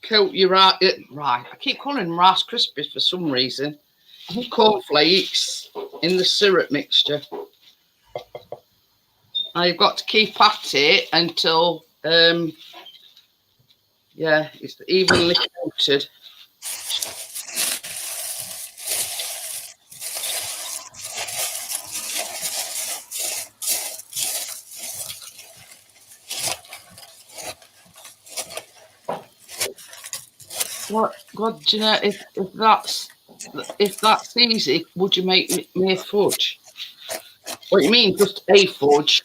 coat your right. I keep calling them Rice Krispies for some reason. Cornflakes in the syrup mixture. Now you've got to keep at it until yeah, it's evenly coated. What, God, Jeanette, if that's easy, would you make me a fudge? What do you mean, just a fudge?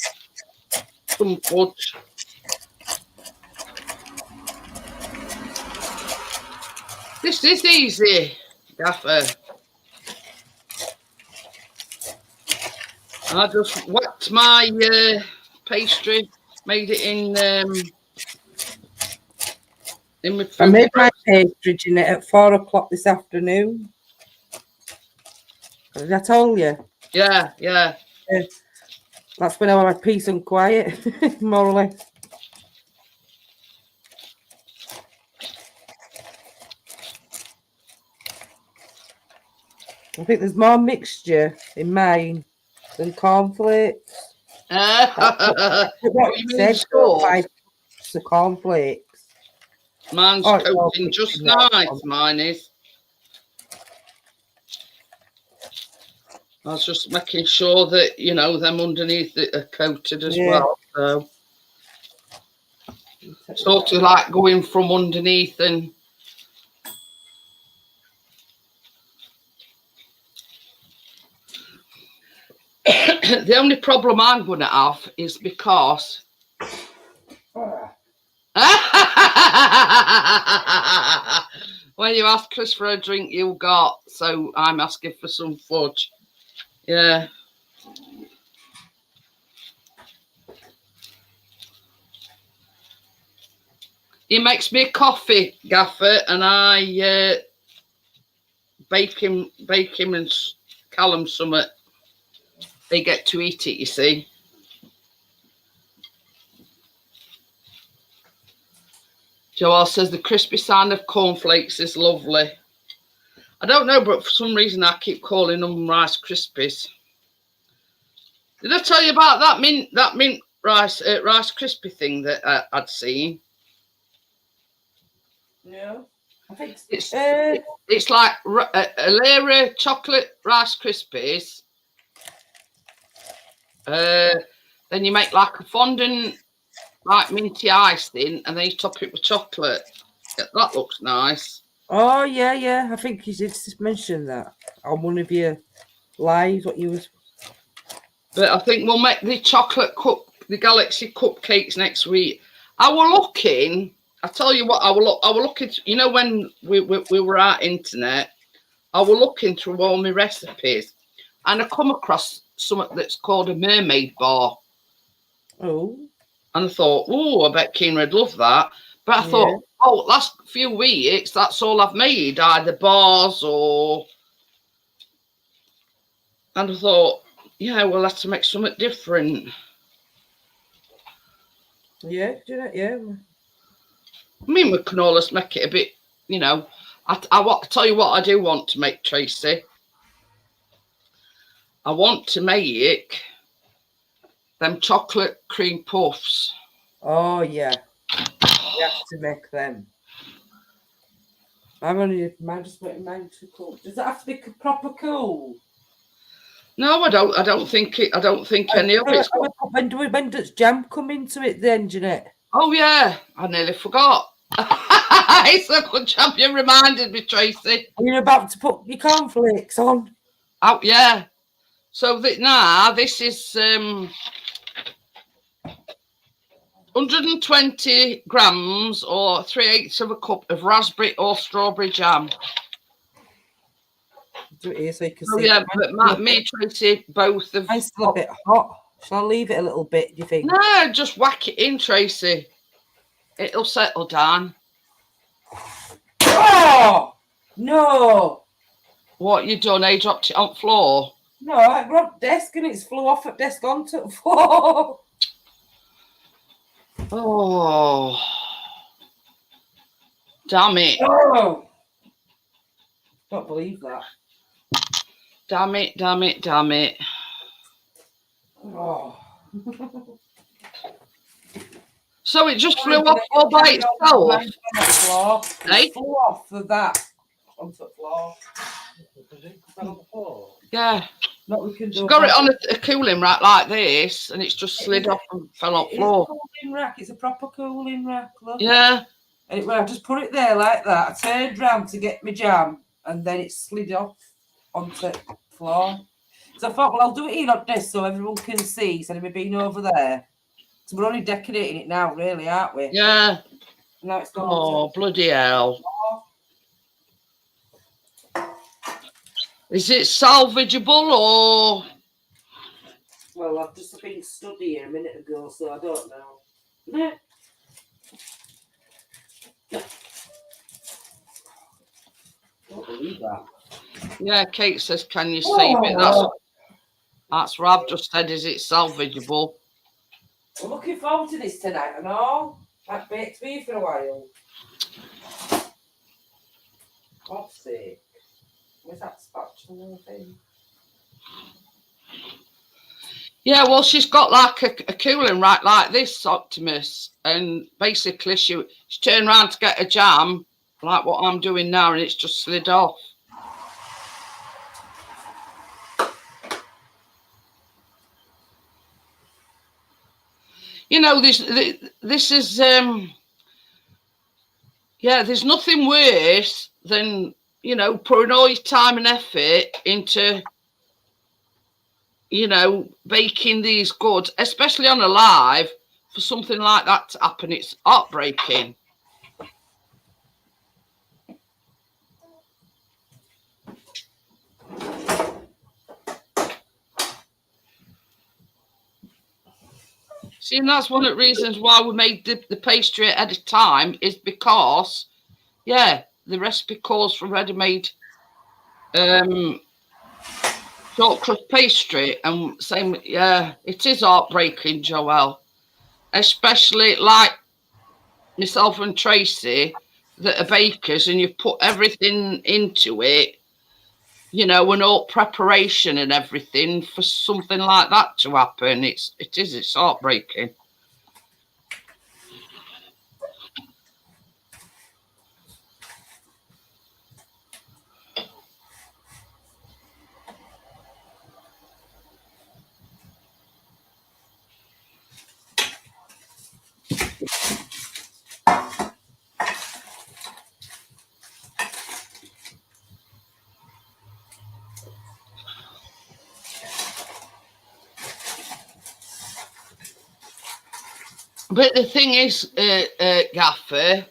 Some fudge. This is easy, Gaffer. I just whacked my pastry, made it in my food.
I made my pastry, Jeanette, at 4 o'clock this afternoon. Did I told you?
Yeah.
That's when I had peace and quiet, more or less. I think there's more mixture in mine than cornflakes.
What you mean
Said
sauce?
5 cups of cornflakes.
Mine's
Oh, it's all
coating
mixed
just
in that
nice,
one.
mine is. I was just making sure that, you know, them underneath it are coated as well. So, sort of like going from underneath and... The only problem I'm going to have is because... When you ask Chris for a drink, you got, so I'm asking for some fudge. Yeah. He makes me a coffee, Gaffer, and I bake him and Callum something. They get to eat it, you see. Joel says the crispy sound of cornflakes is lovely. I don't know, but for some reason I keep calling them Rice Krispies. Did I tell you about that mint rice crispy thing that I'd seen?
No, I think
it's like a layer of chocolate Rice Krispies. Then you make like a fondant, like minty icing, and then you top it with chocolate. Yeah, that looks nice.
Oh yeah. I think you did just mention that on one of your lives. What you was.
But I think we'll make the the Galaxy cupcakes next week. I were looking. I tell you what, I were looking. You know, when we were at internet, I were looking through all my recipes, and I come across something that's called a mermaid bar.
Oh.
And I thought, oh, I bet Keenra'd love that. But I thought, oh, last few weeks, that's all I've made, either bars or... And I thought, yeah, we'll have to make something different.
Yeah, yeah.
I mean, we can always make it a bit, you know. I tell you what I do want to make, Tracy. I want to make them chocolate cream puffs.
Oh, yeah. You have to make them. I'm only just waiting mine to cool. Does it have to be proper cool?
No, I don't think any of it's.
When does jam come into it then, Jeanette?
Oh yeah, I nearly forgot. It's a good job you reminded me, Tracy.
You're about to put your cornflakes on.
Oh yeah. So this is 120 grams or 3/8 of a cup of raspberry or strawberry jam.
Do it here so you can
Oh
see.
yeah, but me and Tracy both have.
Mine's still a bit hot. Shall I leave it a little bit, do you think?
No, just whack it in, Tracy. It'll settle down.
Oh no!
What you done? You dropped it on the floor?
No, I grabbed desk and it's flew off at desk onto the floor.
Oh, damn it!
Oh, don't believe that.
Damn it! Damn it! Damn it!
Oh.
So it just flew off all by itself.
It flew off of that onto the floor.
Yeah.
What we can do.
Got it on a cooling rack like this, and it's just slid off and fell on the floor.
It's a cooling rack. It's a proper cooling rack. Look.
Yeah.
And I just put it there like that. I turned round to get my jam, and then it slid off onto the floor. So I thought, well, I'll do it here on this so everyone can see instead of me being over there. So we're only decorating it now, really, aren't we?
Yeah.
Now it's gone.
Oh, bloody hell. Is it salvageable or?
Well, I've just been studying a minute ago, so I don't know. Don't believe that.
Yeah, Kate says, can you save it? That's what I've just said. Is it salvageable?
We're looking forward to this tonight and all. I've baked for you for a while. God's sake. Was that spatula thing?
Yeah, well, she's got like a cooling right like this, Optimus, and basically she turned around to get a jam, like what I'm doing now, and it's just slid off. You know, this is yeah, there's nothing worse than, you know, putting all your time and effort into, you know, baking these goods, especially on a live, for something like that to happen. It's heartbreaking. See, and that's one of the reasons why we made the pastry at a time, is because, yeah, the recipe calls for ready-made short crust pastry, and same, yeah, it is heartbreaking, Joelle, especially like myself and Tracy that are bakers, and you've put everything into it, you know, and all preparation and everything for something like that to happen. It's heartbreaking. But the thing is, Gaffer,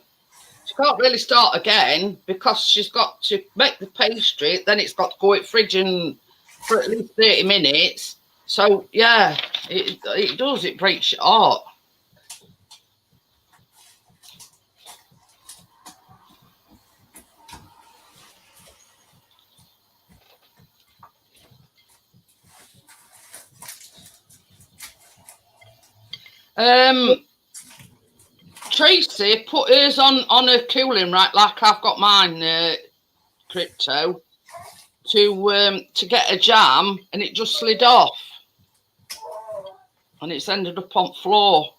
she can't really start again because she's got to make the pastry, then it's got to go in fridge for at least 30 minutes. So, yeah, it does. It breaks your heart. Tracy put hers on a cooling rack like I've got mine, Crypto, to get a jam, and it just slid off, and it's ended up on floor.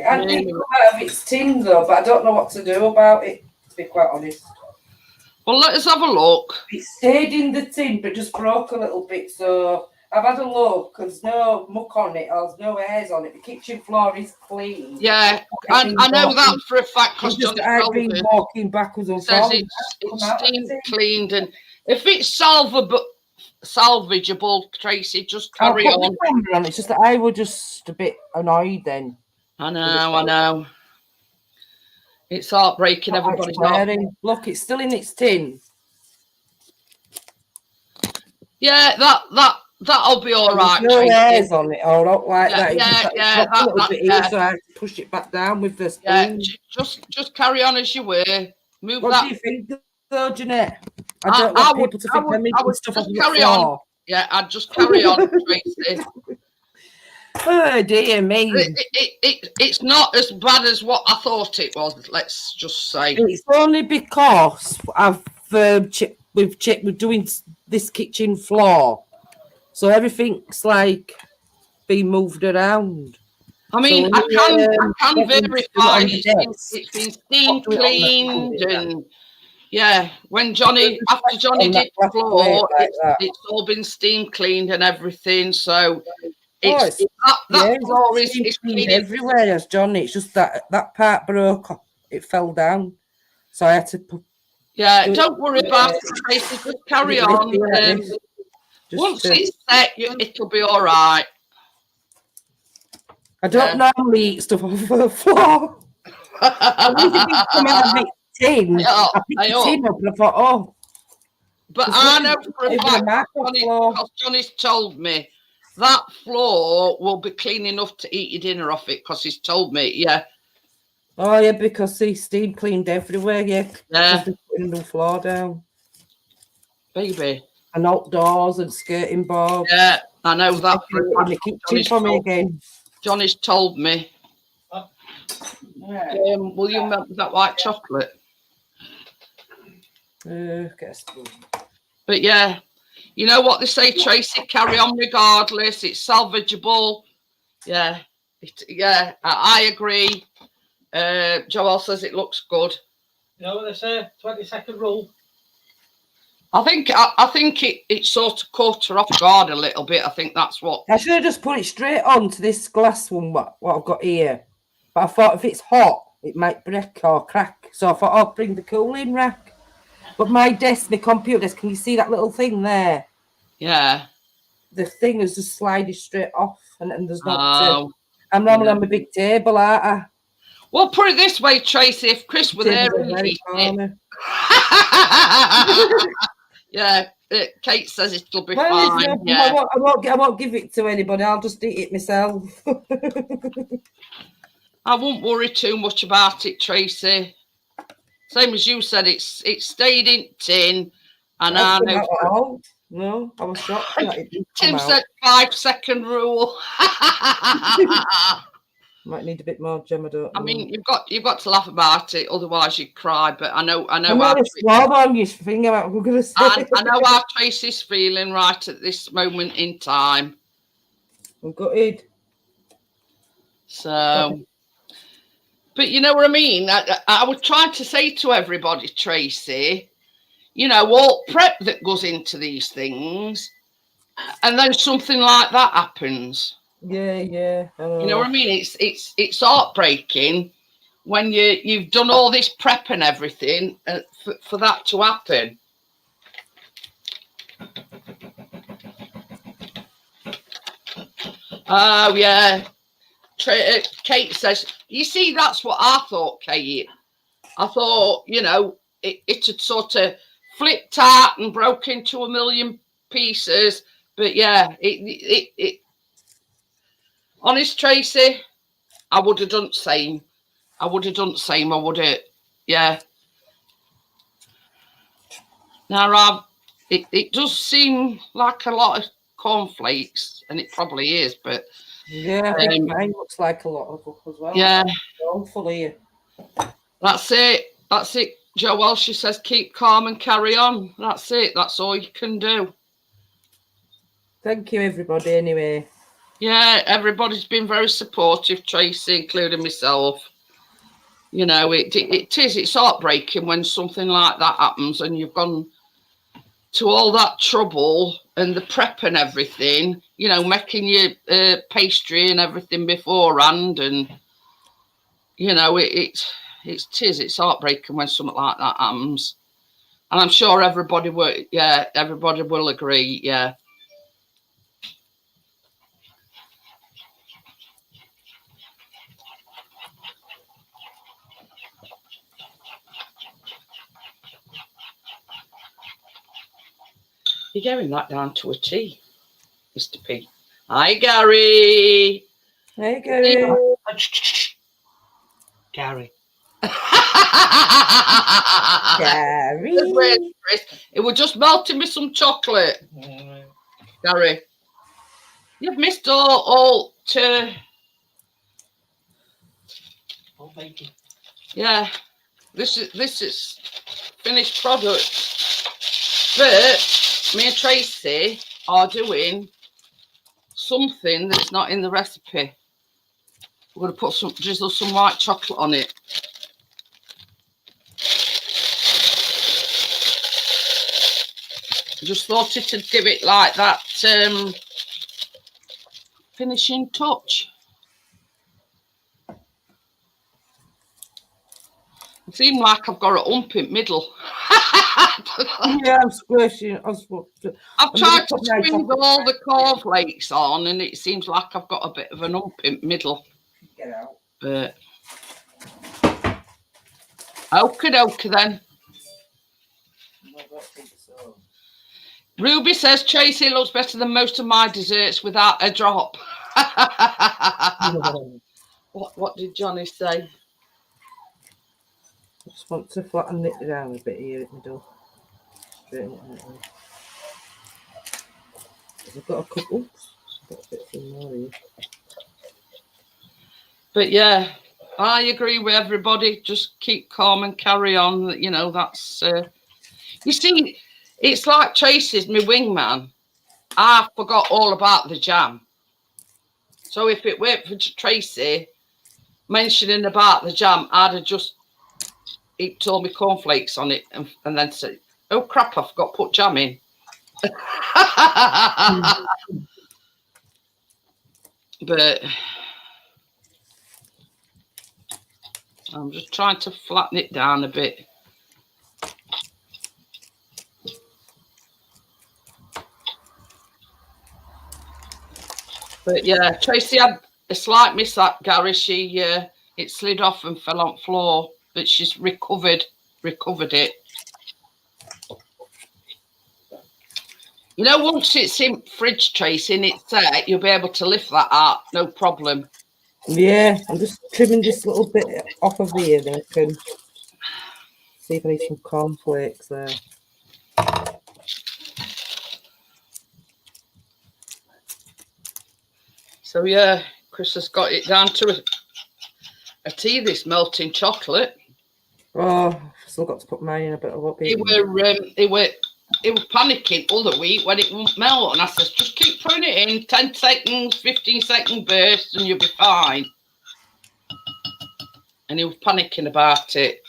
I think come out of its tin though, but I don't know what to do about it, to be quite honest.
Well, let us have a look.
It stayed in the tin, but just broke a little bit, so I've had a look. There's no muck on it, or there's no hairs on it. The kitchen floor is clean.
Yeah, I know that for a fact because
I've been walking backwards and
says
forwards.
it's steam cleaned, and if it's salvageable, Tracy, just carry
I'll put
on.
the camera on. It's just that I was just a bit annoyed then.
I know. It's heartbreaking. Everybody's not.
Look, it's still in its tin.
Yeah, that'll be all right.
No hairs on it, or not like that.
Yeah.
So I had to push it back down with the spoon.
Yeah, just carry on as you were. Move
what
that.
Do you think, though, Jeanette? I don't want people to think I'm making stuff off the floor.
Yeah, I'd just carry on, Tracy.
Oh dear me!
It's not as bad as what I thought it was. Let's just say
it's only because we're doing this kitchen floor, so everything's like being moved around.
I mean, so I can verify it's been steam cleaned, and yeah, after Johnny did the floor, it's all been steam cleaned and everything. So. That floor is clean
everywhere, as Johnny. It's just that part broke. It fell down, so I had to put.
Yeah, don't worry about it, Tracy. Just carry on. Once it's set, it'll be all right.
I don't normally eat stuff off the floor. I come out of its tin. I picked the tin up and I thought, oh.
But I know for a fact, because Johnny's told me. That floor will be clean enough to eat your dinner off it because he's told me, yeah.
Oh, yeah, because he's steam cleaned everywhere, yeah.
Yeah.
Just putting the floor down.
Baby.
And outdoors and skirting boards.
Yeah, I know that.
In the kitchen for me again.
Johnny's told me. Will you melt that white chocolate?
Get a spoon.
But yeah, you know what they say, Tracy, carry on regardless. It's salvageable. Yeah, I agree. Joel says it looks good.
You know what they say? 20-second rule.
Oh.
I think it sort of caught her off guard a little bit. I think that's what.
I should have just put it straight on to this glass one, what I've got here. But I thought if it's hot, it might break or crack. So I thought I'll bring the cooling rack. But my desk, my computer desk, can you see that little thing there?
Yeah.
The thing is just sliding straight off, and there's not.
Oh,
I'm normally on my big table, aren't I?
Well, put it this way, Tracy. If Chris were there, yeah. Kate says it'll be fine. Yeah.
I won't give it to anybody. I'll just eat it myself.
I won't worry too much about it, Tracy. Same as you said, it's stayed in tin, and I know.
No, I was shocked.
Tim said 5-second rule.
Might need a bit more jam.
I mean, you've got to laugh about it, otherwise you'd cry. But I know.
I know
how Tracy's feeling right at this moment in time.
I'm gutted.
So, but you know what I mean. I was trying to say to everybody, Tracy, you know, all prep that goes into these things, and then something like that happens.
Yeah.
You know what I mean? It's heartbreaking when you've done all this prep and everything for that to happen. Oh yeah. Kate says, you see, that's what I thought, Kate. I thought, you know, it had sort of flipped out and broke into a million pieces. But yeah, it honest, Tracy, I would have done the same. I would have, yeah. Now, it does seem like a lot of cornflakes, and it probably is, but
yeah, I think mine looks like a lot of them as well.
Yeah.
Hopefully.
That's it. Joelle, she says, keep calm and carry on. That's it. That's all you can do.
Thank you, everybody, anyway.
Yeah, everybody's been very supportive, Tracy, including myself. You know, it's heartbreaking when something like that happens and you've gone to all that trouble and the prep and everything, you know, making your pastry and everything beforehand. And, you know, it's heartbreaking when something like that happens. And I'm sure everybody will agree, yeah. You're getting that down to a T, Mr. P. Hi, Gary.
Hey, Gary.
Gary.
Gary.
It was just melting me some chocolate. Gary. You've missed all to...
All baking.
Yeah. This is finished product. But me and Tracy are doing something that's not in the recipe. We're going to drizzle some white chocolate on it. Just thought it'd give it like that finishing touch. It seems like I've got a hump in middle.
Yeah, I'm squishing.
I've tried to squeeze all the cornflakes on, and it seems like I've got a bit of an hump in middle.
Get out.
But okie dokie then.
I don't think so.
Ruby says Tracy looks better than most of my desserts without a drop. What did Johnny say?
I just want to flatten it down a bit here in the middle. Straighten it out. I've got a couple. Oops, got a bit more here.
But yeah, I agree with everybody. Just keep calm and carry on. You know, that's You see, it's like Tracy's my wingman. I forgot all about the jam. So if it weren't for Tracy mentioning about the jam, I'd have just he told me cornflakes on it and then said, oh crap, I forgot to put jam in. But I'm just trying to flatten it down a bit. But yeah, Tracy had a slight mishap, Gary. She it slid off and fell on the floor, but she's recovered it. You know, once it's in fridge, Tracy, and it's set, you'll be able to lift that out, no problem.
Yeah, I'm just trimming this little bit off of here, then I can see if I need some cornflakes there.
So yeah, Chris has got it down to a tea, this melting chocolate.
Oh, I've still got to put mine in a bit of what
He were panicking all the week when it won't melt, and I says, just keep putting it in 10 seconds, 15-second bursts, and you'll be fine. And he was panicking about it.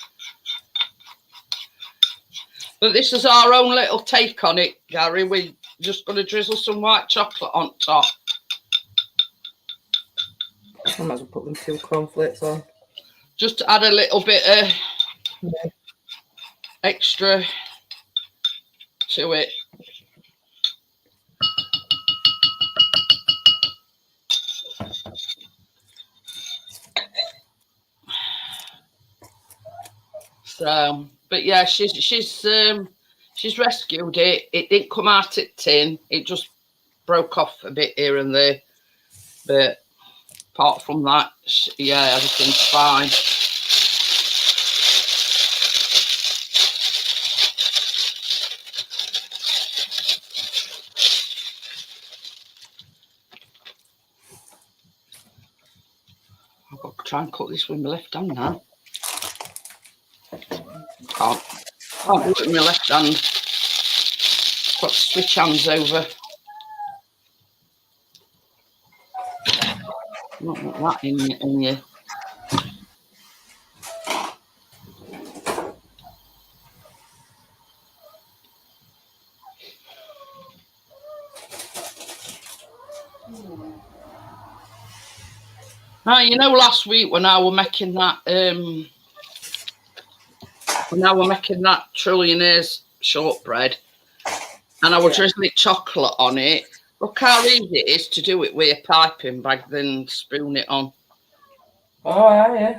But this is our own little take on it, Gary. We're just going to drizzle some white chocolate on top.
I might as well put them 2 cornflakes on.
Just to add a little bit of extra to it. So, but yeah, she's rescued it. It didn't come out at tin. It just broke off a bit here and there. But apart from that, yeah, everything's fine. I've got to try and cut this with my left hand now. Can't do it with my left hand. Got to switch hands over. Not want that in you. Now, you know, last week when I were making that trillionaires shortbread, and I was drizzling chocolate on it. Look how easy it is to do it with a piping bag, then spoon it on.
Oh, yeah.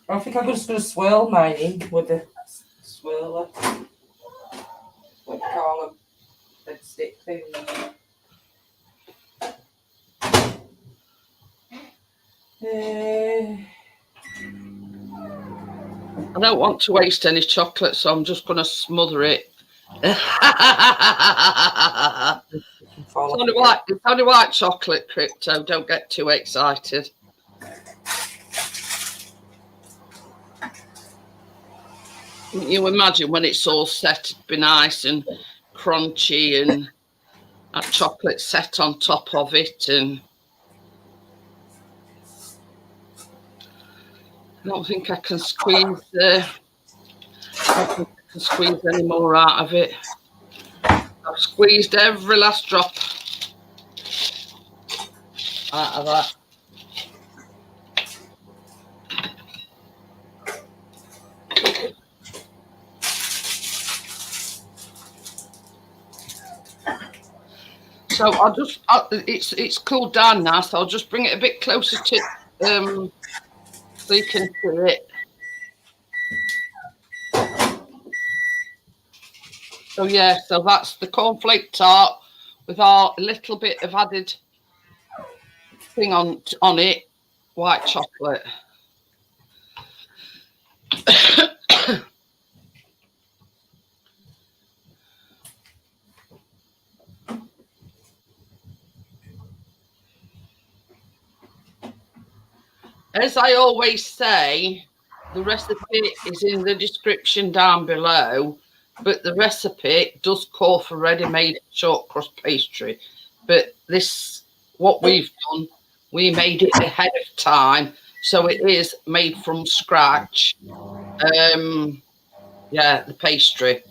I think I'm just going to swirl mine in with the swirler. What do you call them? The stick thing.
I don't want to waste any chocolate, so I'm just going to smother it. It's only white chocolate, Crypto. Don't get too excited. You imagine when it's all set, it'd be nice and crunchy and that chocolate set on top of it. And I don't think I can squeeze any more out of it. I've squeezed every last drop out of that. So it's cooled down now, so I'll just bring it a bit closer to so you can see it. So yeah, so that's the cornflake tart with our little bit of added thing on it, white chocolate. As I always say, the recipe is in the description down below, but the recipe does call for ready-made short crust pastry. But this, what we've done, we made it ahead of time, so it is made from scratch. Yeah, the pastry.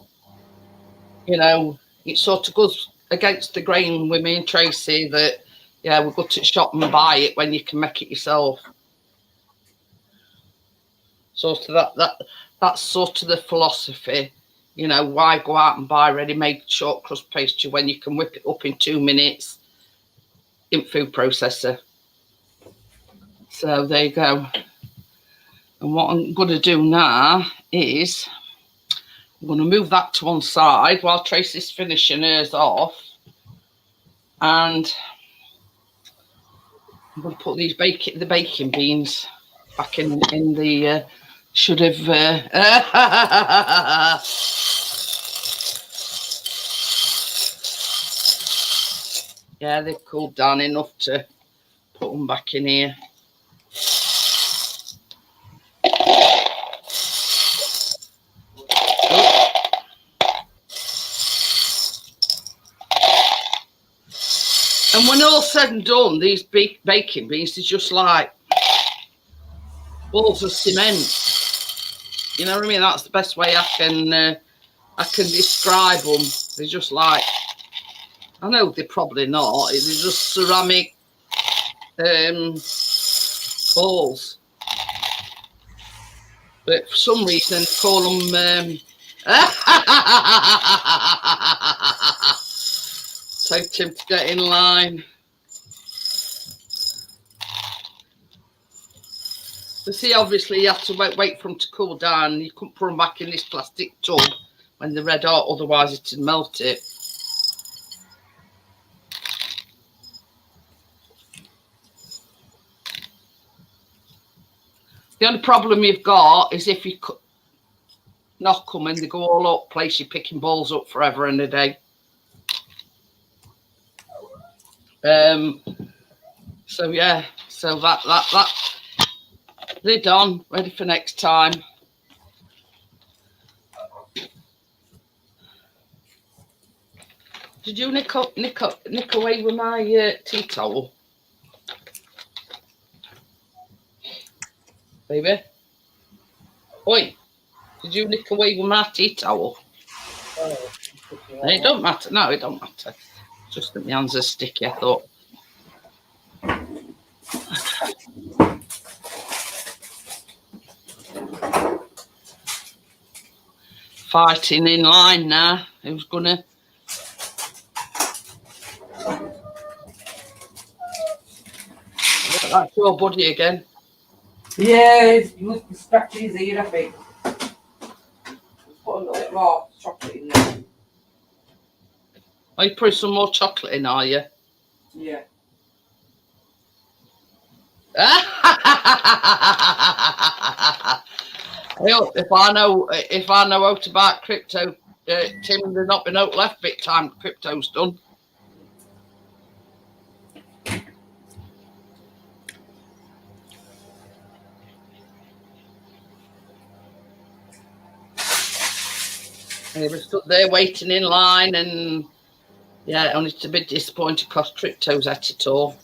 You know, it sort of goes against the grain with me and Tracy that, yeah, we'll go to the shop and buy it when you can make it yourself. Sort of that's sort of the philosophy. You know, why go out and buy ready-made short crust pastry when you can whip it up in 2 minutes in food processor? So there you go. And what I'm going to do now is I'm going to move that to one side while Tracy's finishing hers off. And I'm going to put these the baking beans back in the should have yeah, they've cooled down enough to put them back in here. And when all's said and done, these baking beans are just like balls of cement. You know what I mean? That's the best way I can describe them. They're just like, I know they're probably not. They're just ceramic balls. But for some reason, they call them. Tell Tim to get in line. So see, obviously, you have to wait for them to cool down. You couldn't put them back in this plastic tub when they're red hot, otherwise it'd melt it. The only problem you've got is if you knock them and they go all up place, you're picking balls up forever and a day. So yeah, so that they're done, ready for next time. Did you nick away with my tea towel, baby? Oi, did you nick away with my tea towel? It don't matter. No, it don't matter. Just that my hands are sticky, I thought. Fighting in line now. Who's gonna? That's your buddy again.
Yeah, he must be scratching his ear, I think. Put a little bit more chocolate in there.
Are you putting some more chocolate in, are you?
Yeah.
If I know how to buy crypto, Tim, there's not been out left bit time crypto's done. They were stood there waiting in line, and yeah, only to be disappointed because crypto's at it all.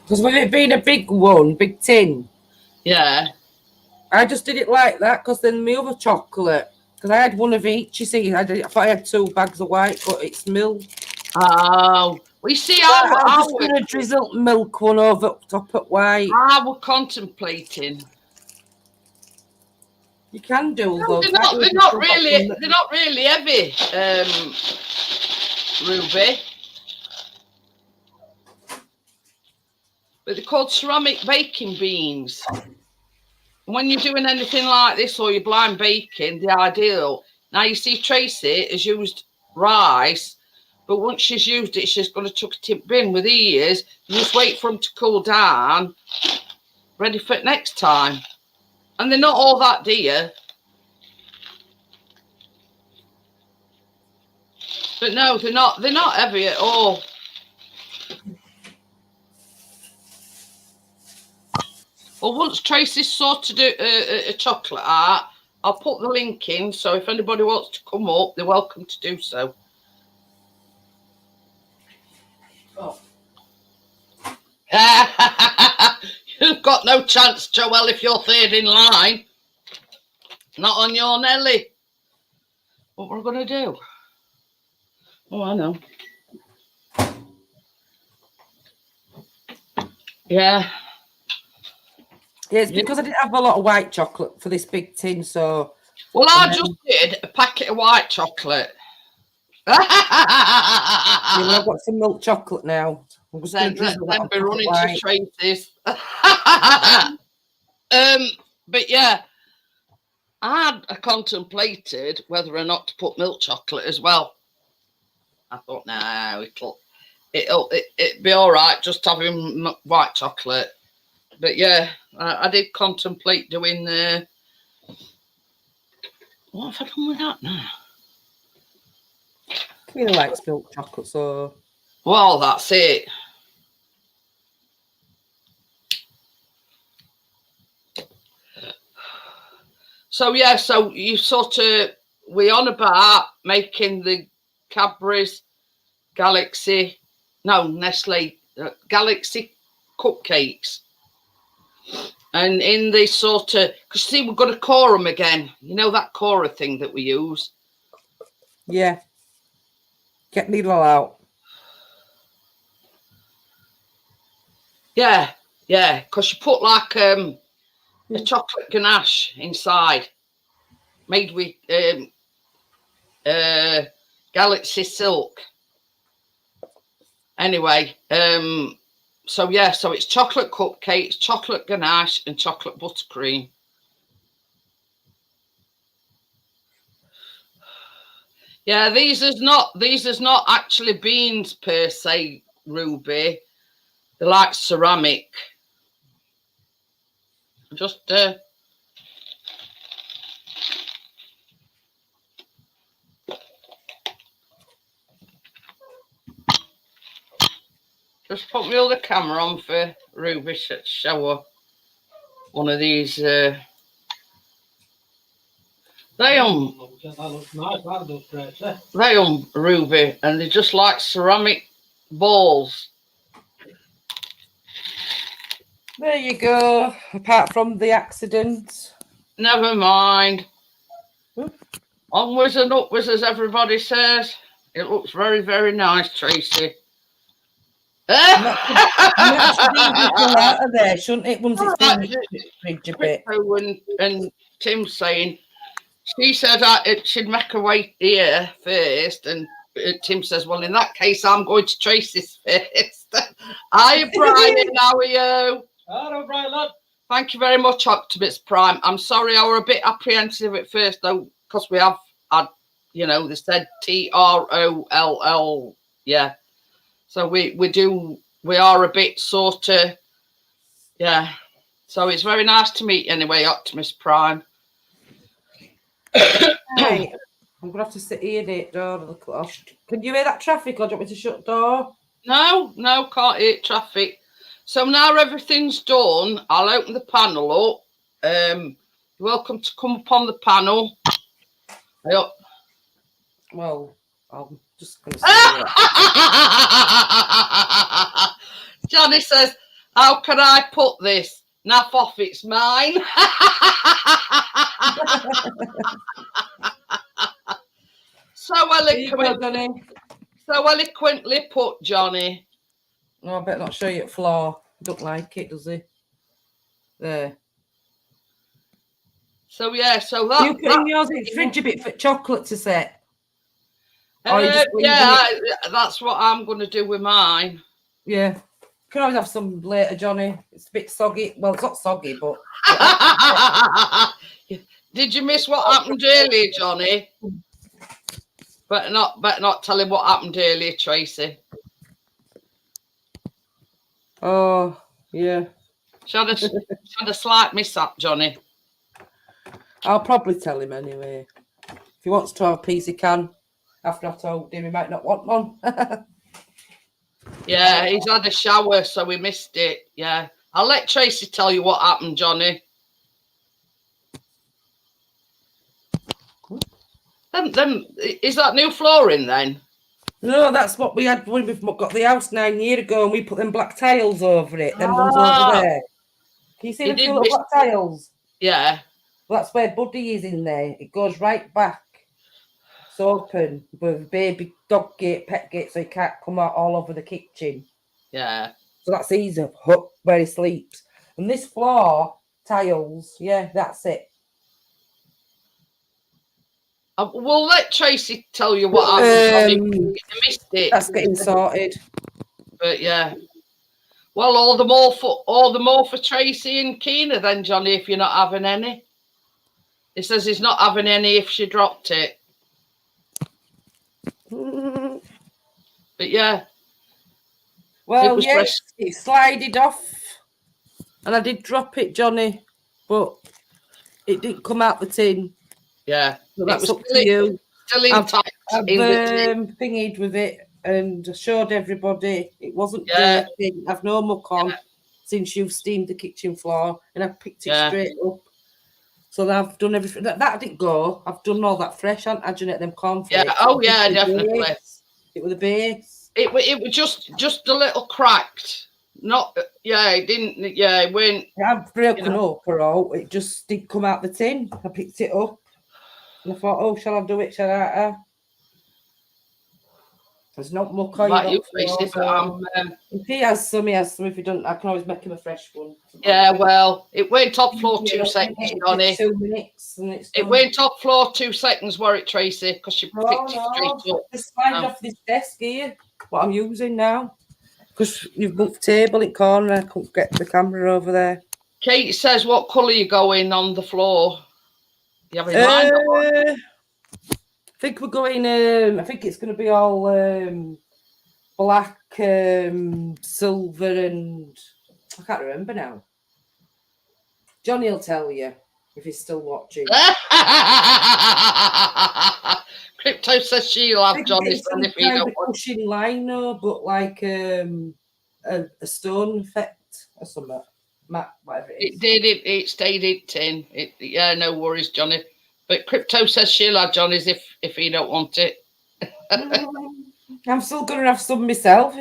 Because with it being a big one, big tin,
Yeah.
I just did it like that because then my other chocolate, because I had one of each, you see, I thought I had 2 bags of white, but it's milk.
Oh, we see
I'm just going to drizzle milk one over top at white.
I were contemplating.
You can do
No,
those.
they're not really heavy, Ruby. But they're called ceramic baking beans. When you're doing anything like this or you're blind baking, the ideal. Now you see Tracy has used rice, but once she's used it, she's going to chuck it in bin with these. You just wait for them to cool down, ready for it next time. And they're not all that dear. But no, they're not heavy at all. Well, once Tracy's sorted a chocolate art, I'll put the link in. So if anybody wants to come up, they're welcome to do so.
Oh.
You've got no chance, Joelle, if you're third in line. Not on your Nelly. What we're going to do? Oh, I know. Yeah.
Yeah, it's because I didn't have a lot of white chocolate for this big tin, so...
Well, I just did a packet of white chocolate.
Yeah, well, I've got some milk chocolate now. I'm just going to drizzle that
Then
on
be
top of
running
white.
to Tracy's. But yeah, I contemplated whether or not to put milk chocolate as well. I thought, no, it'll be all right just having white chocolate. But yeah, I did contemplate doing what have I done with that now?
Really likes milk chocolate, so...
Well, that's it. So yeah, so you sort of we on about making the Cadbury's Galaxy, no Nestle Galaxy cupcakes, and in this sort of because see we've got to core them again. You know that corer thing that we use.
Yeah. Get needle out.
Yeah, because you put like a chocolate ganache inside, made with Galaxy silk. Anyway, so yeah, so it's chocolate cupcakes, chocolate ganache, and chocolate buttercream. Yeah, these is not actually beans per se, Ruby. They're like ceramic. Just put my other camera on for Ruby to show her one of these. They Ruby, and they're just like ceramic balls.
There you go. Apart from the accident.
Never mind. Onwards and upwards, as everybody says. It looks very, very nice, Tracy.
That should easily pull out of there, shouldn't it? Once it's been fridge a bit.
And Tim's saying, she said she'd make her way here first, and Tim says, well, in that case, I'm going to Tracy's first. Hi, Brian, how are you?
Hello, Brian, lad.
Thank you very much, Optimus Prime. I'm sorry I were a bit apprehensive at first, though, because we have had, you know, they said TROLL, yeah. So we are a bit sort of, yeah. So it's very nice to meet you anyway, Optimus Prime.
Hey, I'm gonna have to sit here, door. Can you hear that traffic, or do you want me to shut the door?
No, can't hear traffic. So now everything's done, I'll open the panel up. You're welcome to come up on the panel. Yep.
Well, I'm just gonna sit here.
Johnny says, how can I put this? Naff off, it's mine. So eloquently put, Johnny.
No, I better not show you at floor. Don't like it, does he? There.
So yeah, so that
You putting yours in the fridge a bit for chocolate to set.
yeah, that's what I'm going to do with mine.
Yeah. Can always have some later, Johnny. It's a bit soggy. Well, it's not soggy, but.
Did you miss what happened earlier, Johnny? Better not tell him what happened earlier, Tracy.
Oh, yeah.
She had a slight mishap, Johnny.
I'll probably tell him anyway. If he wants to have a piece, he can. After I told him he might not want one.
Yeah, he's had a shower, so we missed it. Yeah. I'll let Tracy tell you what happened, Johnny. Then is that new flooring then?
No, that's what we had when we got the house 9 years ago, and we put them black tiles over it. Them ones over there. Can you see them two little black tiles?
Yeah.
Well, that's where Buddy is in there. It goes right back. It's open with a baby dog gate, pet gate, so he can't come out all over the kitchen.
Yeah.
So that's easy where he sleeps. And this floor tiles, yeah, that's it.
We'll let Tracy tell you what happened. You missed it.
That's getting sorted.
But yeah. Well, all the more for Tracy and Keena then, Johnny, if you're not having any. He says he's not having any if she dropped it. But yeah.
Well, yes, it slided off. And I did drop it, Johnny, but it didn't come out the tin.
Yeah.
So that's up to you.
Still intact.
I've thingied with it and showed everybody it wasn't dirty. I've no muck on since you've steamed the kitchen floor, and I've picked it straight up. So I've done everything. That didn't go. I've done all that fresh, haven't I, Jeanette? Them cornflakes.
Yeah. Oh yeah, definitely.
It was the base.
It was just a little cracked. Not it didn't. Yeah, it went.
I've broken up or all. It just didn't come out the tin. I picked it up. And I thought, oh, shall I do it? Shall I? There's not much on
you.
If he has some, he has some. If he doesn't, I can always make him a fresh one.
Yeah, well, it went top floor 2 seconds, Johnny.
2 minutes, and it's done.
It went top floor 2 seconds, were it, Tracy? Because she picked it straight up.
Just slide off this desk here, what I'm using now. Because you've moved the table in the corner, I couldn't get the camera over there.
Kate says, what colour you going on the floor? You have in mind?
I think we're going, I think it's going to be all black, silver, and I can't remember now. Johnny will tell you if he's still watching.
Crypto says she'll have Johnny's son if he don't want.
Pushing lino, but like a stone effect or something. Matte, whatever it is.
It stayed in tin. Yeah, no worries, Johnny. But Crypto says she'll have Johnny's if he don't want it.
I'm still going to have some myself.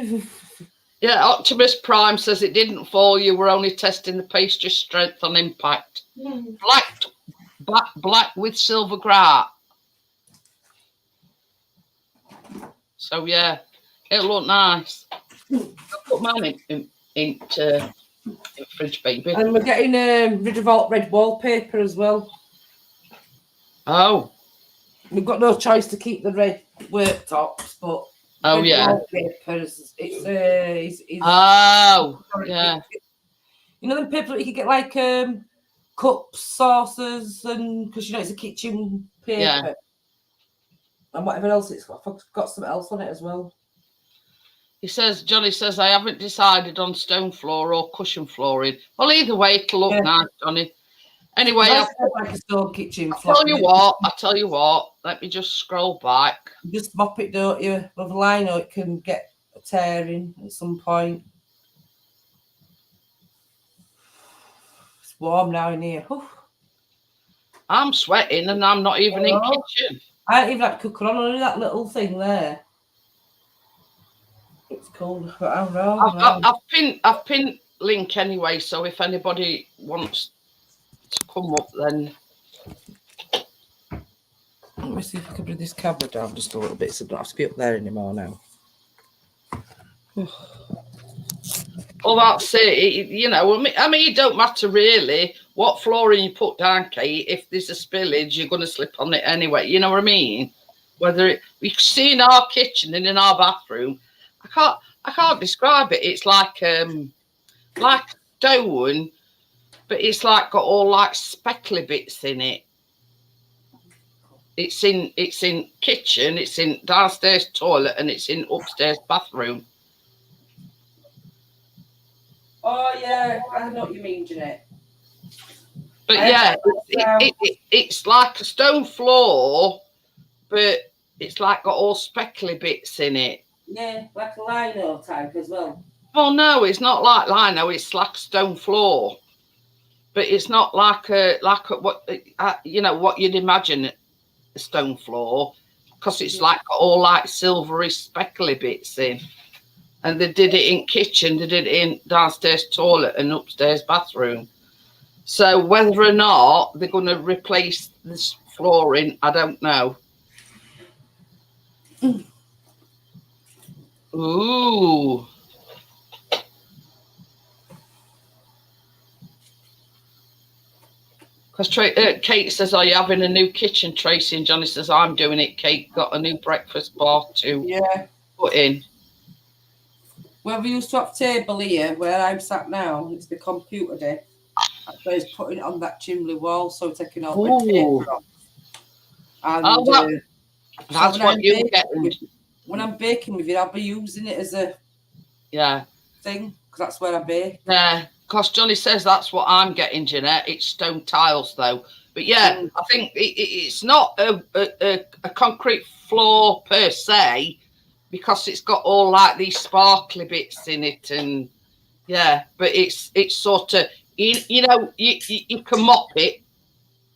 Yeah, Optimus Prime says it didn't fall. You were only testing the pastry strength on impact. Black with silver grat. So yeah, it'll look nice. I'll put mine in fridge, baby.
And we're getting rid of all red wallpaper as well.
Oh,
we've got no choice to keep the red worktops, but wallpapers. It's
yeah.
You know them paper that you can get like cups, saucers, and because it's a kitchen paper.
Yeah.
And whatever else it's got. I've got something else on it as well.
Johnny says, I haven't decided on stone floor or cushion flooring. Well, either way, it'll look nice, Johnny. Anyway, I'll tell you what. Let me just scroll back.
Just mop it, don't you? With a lino, it can get a tearing at some point. It's warm now in here. Whew.
I'm sweating and I'm not even in kitchen.
I don't even like to cook on only that little thing there. It's cold. But
I've pinned link anyway, so if anybody wants to come up, then
let me see if I can bring this camera down just a little bit so I don't have to be up there anymore now.
Well, that's it. I mean, it don't matter really what flooring you put down, Kate. If there's a spillage, you're going to slip on it anyway. You know what I mean? We see in our kitchen and in our bathroom, I can't describe it. It's like stone, but it's like got all like speckly bits in it. It's in kitchen, it's in downstairs toilet, and it's in upstairs bathroom.
Oh yeah, I know what you mean, Jeanette.
But yeah, it's like a stone floor, but it's like got all speckly bits in it.
Yeah, like a lino type as well.
Well, no, it's not like lino. It's like stone floor, but it's not like a what you know what you'd imagine a stone floor, because it's like all like silvery speckly bits in. And they did it in kitchen, they did it in downstairs toilet and upstairs bathroom. So whether or not they're going to replace this flooring, I don't know. Ooh. Because Kate says, are you having a new kitchen, Tracy? And Johnny says, I'm doing it. Kate got a new breakfast bar to put in.
Where we used to have table here, where I'm sat now, it's the computer desk. So he's putting it on that chimney wall, so taking all the paper off. And
that's
so
what you get.
When I'm baking with you, I'll be using it as a thing, because that's where I bake.
Yeah, because Johnny says that's what I'm getting, Jeanette. It's stone tiles, though. But yeah, I think it's not a concrete floor per se, because it's got all like these sparkly bits in it, and but it's sort of you know you can mop it,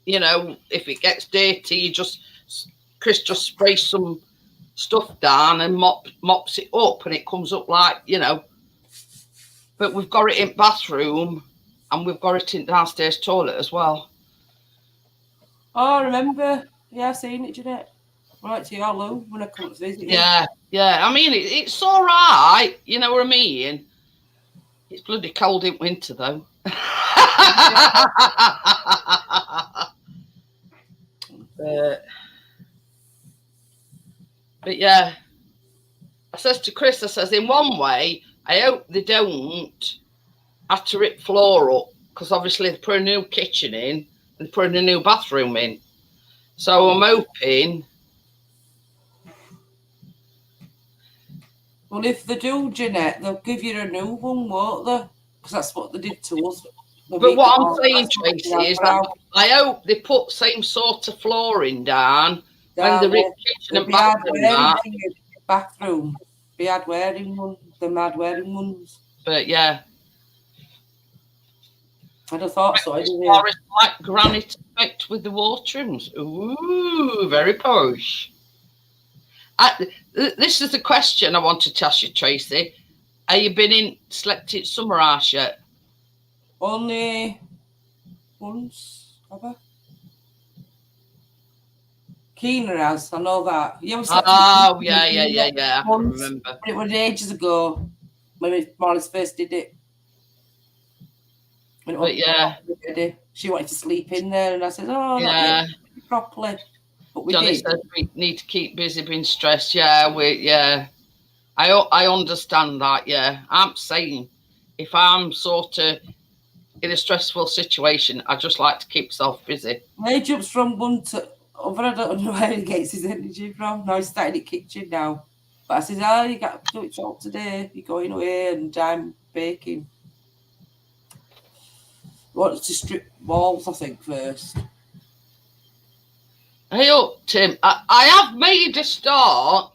you know, if it gets dirty, Chris just sprays some stuff down and mops it up, and it comes up like, you know. But we've got it in bathroom, and we've got it in downstairs toilet as well.
Oh, I remember. Yeah, I've seen it, Jeanette. Right to your loo when I come to visit you.
Yeah. I mean, it's all right. You know what I mean? It's bloody cold in winter, though. But yeah, I says to Chris, I says, in one way, I hope they don't have to rip floor up, because obviously they put a new kitchen in and putting a new bathroom in. So I'm hoping.
Well, if they do, Jeanette, they'll give you a new one, won't they? Because that's what they did to us.
But what I'm saying, Tracy, is that I hope they put same sort of flooring down when they rip kitchen and
bathroom. Be hard wearing ones, the mad wearing ones.
But yeah.
I'd have thought so.
Like granite effect with the waterrooms. Ooh, very posh. This is the question I wanted to ask you, Tracy. Have you been slept in summer house yet?
Only once, have I? Keener has, I know that.
Yeah. I can remember.
It was ages ago when Morris first did it.
But yeah,
she wanted to sleep in there, and I said, "Oh, not properly." But we
Johnny says we need to keep busy, being stressed. I understand that. Yeah, I'm saying if I'm sort of in a stressful situation, I just like to keep myself busy.
He jumps from one to other. I don't know where he gets his energy from. Now he's starting the kitchen now. But I said, "Oh, you got to do it all today. You're going away, and I'm baking." Wanted to strip walls, I think, first.
Hey up, Tim. I have made a start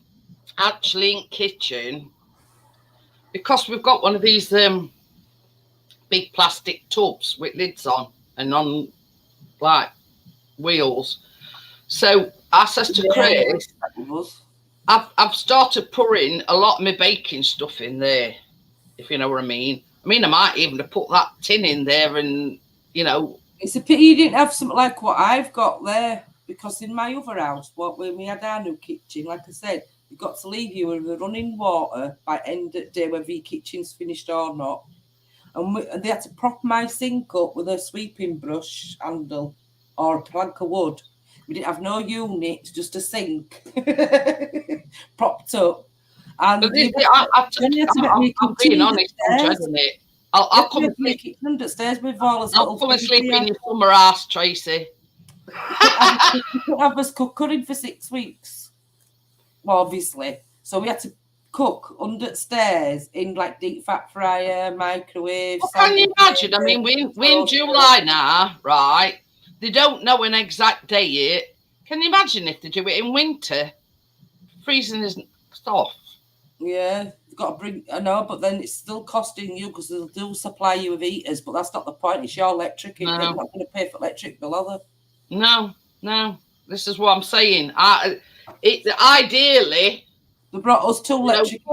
actually in kitchen, because we've got one of these big plastic tubs with lids on and on like wheels. So I says to Chris, I've started pouring a lot of my baking stuff in there, if you know what I mean. I mean, I might even have put that tin in there, and, you know.
It's a pity you didn't have something like what I've got there, because in my other house, when we had our new kitchen, like I said, you've got to leave you with the running water by end of the day, whether your kitchen's finished or not. And they had to prop my sink up with a sweeping brush handle or a plank of wood. We didn't have no unit, just a sink propped up. And
I'm being honest, I'm dreading it. I'll come and sleep.
Upstairs with all
I'll come and sleep in your summer house, Tracy.
We couldn't have us cooking for 6 weeks. Well, obviously. So we had to cook understairs in like deep fat fryer, microwave.
Well, can you imagine? I mean, we're in July now, right? They don't know an exact day yet. Can you imagine if they do it in winter? Freezing isn't off.
Yeah, got to bring. I know, but then it's still costing you because they'll do supply you with heaters. But that's not the point. It's your electric. They're not going to pay for electric bill, are they?
No. This is what I'm saying. Ideally,
they brought us 2 electric.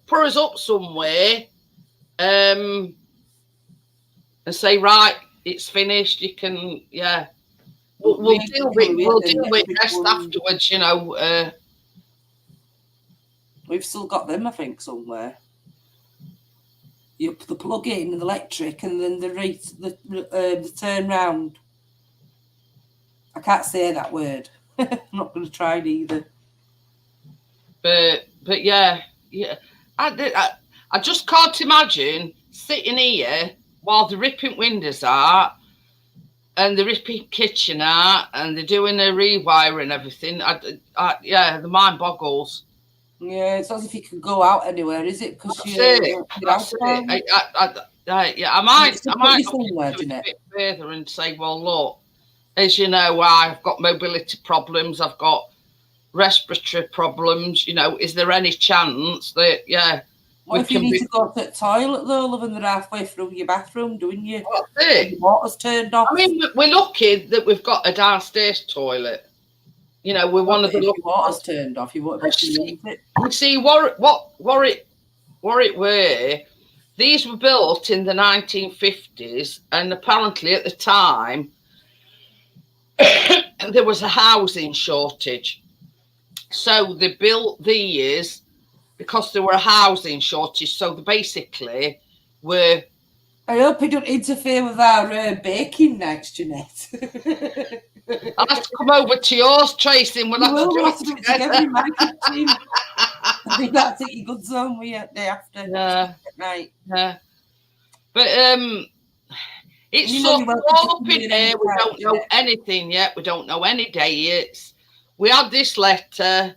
Put us up somewhere, and say, right, it's finished. You can, yeah. We'll deal with rest afterwards. You know.
We've still got them, I think, somewhere. You put the plug in and the electric, and then the turn round. I can't say that word. I'm not going to try it either.
But yeah. I just can't imagine sitting here while they're ripping windows out and they're ripping kitchen out and they're doing a rewire and everything. The mind boggles.
Yeah, it's not as if you can go out anywhere, is it? Because
I might look into it a bit further and say, well, look, as you know, I've got mobility problems, I've got respiratory problems. You know, is there any chance that
What if you need to go to the toilet though, love, and they're halfway through your bathroom doing your water's turned off?
I mean, we're lucky that we've got a downstairs toilet. You know, we're one of the
water's turned off. You won't be able to use it.
You see, Warwick were. These were built in the 1950s, and apparently at the time there was a housing shortage. So they built these because there were a housing shortage. So they basically were.
I hope it don't interfere with our baking nights, Jeanette.
I'll have to come over to yours, Tracy, and we'll have to do it
together in my kitchen. I think that's it. You good zone with you day after at night.
Yeah. But it's so all up in here. We don't know anything yet. We don't know any dates. We had this letter,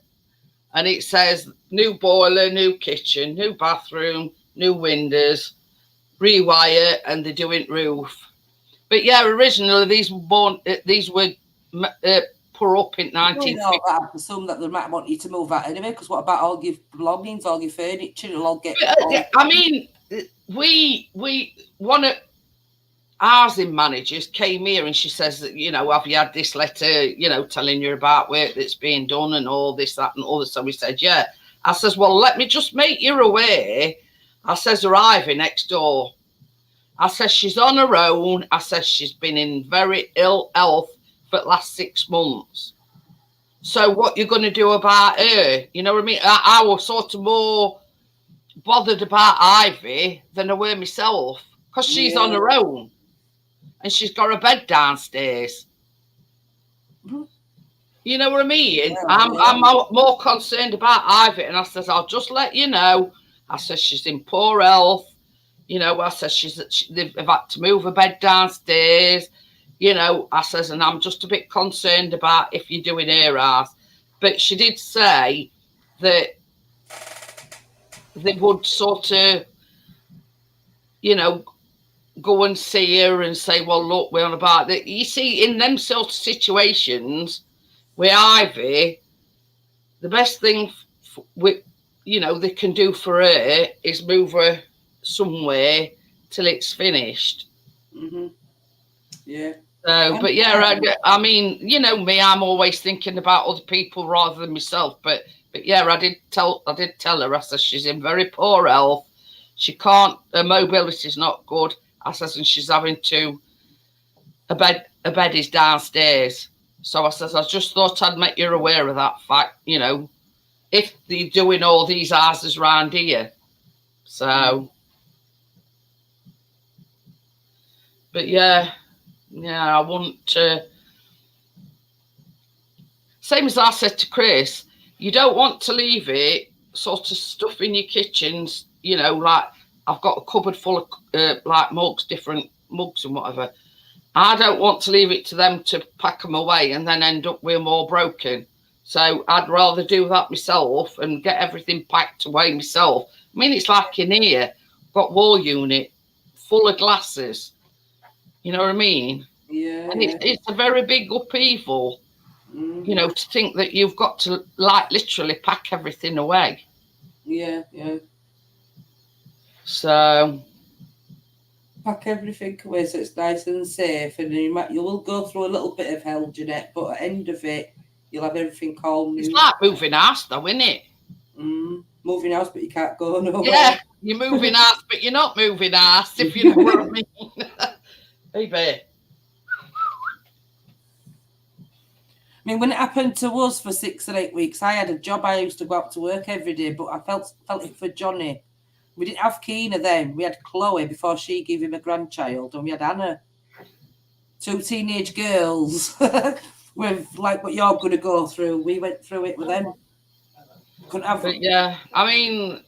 and it says new boiler, new kitchen, new bathroom, new windows, rewire, and they're doing roof. But yeah, originally these were put up in 1950.
I assume that they might want you to move out anyway. Because what about all your belongings, all your furniture? It'll all get.
I mean, one of housing managers came here and she says that, you know, have you had this letter, you know, telling you about work that's being done and all this, that, and all this? So we said, yeah. I says, well, let me just make you aware. I says, her Ivy next door. I says, she's on her own. I says, she's been in very ill health for the last 6 months. So what you're going to do about her? You know what I mean? I was sort of more bothered about Ivy than I were myself, because she's on her own and she's got a bed downstairs. You know what I mean? I'm more concerned about Ivy, and I says, I'll just let you know. I says, she's in poor health. You know, I says, they've had to move her bed downstairs. You know, I says, and I'm just a bit concerned about if you're doing her house. But she did say that they would sort of, you know, go and see her and say, well, look, we're on about that. You see, in them sort of situations with Ivy, the best thing they can do for her is move her somewhere till it's finished.
Mm-hmm. Yeah.
So, but yeah, I mean, you know me, I'm always thinking about other people rather than myself. But yeah, I did tell her. I said, she's in very poor health. She can't. Her mobility's not good. I says, and she's having to. A bed is downstairs. So I says, I just thought I'd make you aware of that fact. You know, if they're doing all these houses round here. So, but yeah, I wouldn't. Same as I said to Chris, you don't want to leave it sort of stuff in your kitchens. You know, like I've got a cupboard full of like mugs, different mugs and whatever. I don't want to leave it to them to pack them away and then end up with them all broken. So I'd rather do that myself and get everything packed away myself. I mean, it's like in here, got wall unit full of glasses. You know what I mean?
Yeah.
And it's a very big upheaval, you know, to think that you've got to like literally pack everything away.
Yeah.
So
pack everything away so it's nice and safe, and you will go through a little bit of hell, Jeanette, but at the end of it, you'll have everything all new.
it's like moving house, though, isn't it?
Moving house, but you can't go nowhere.
Yeah, you're moving house, but you're not moving house, if you know what I mean. Hey, babe.
I mean, when it happened to us for 6 or 8 weeks, I had a job. I used to go out to work every day, but I felt it for Johnny. We didn't have Keena then. We had Chloe before she gave him a grandchild, and we had Anna. 2 teenage girls with like what you're going to go through. We went through it with them. Couldn't have.
But yeah, I mean,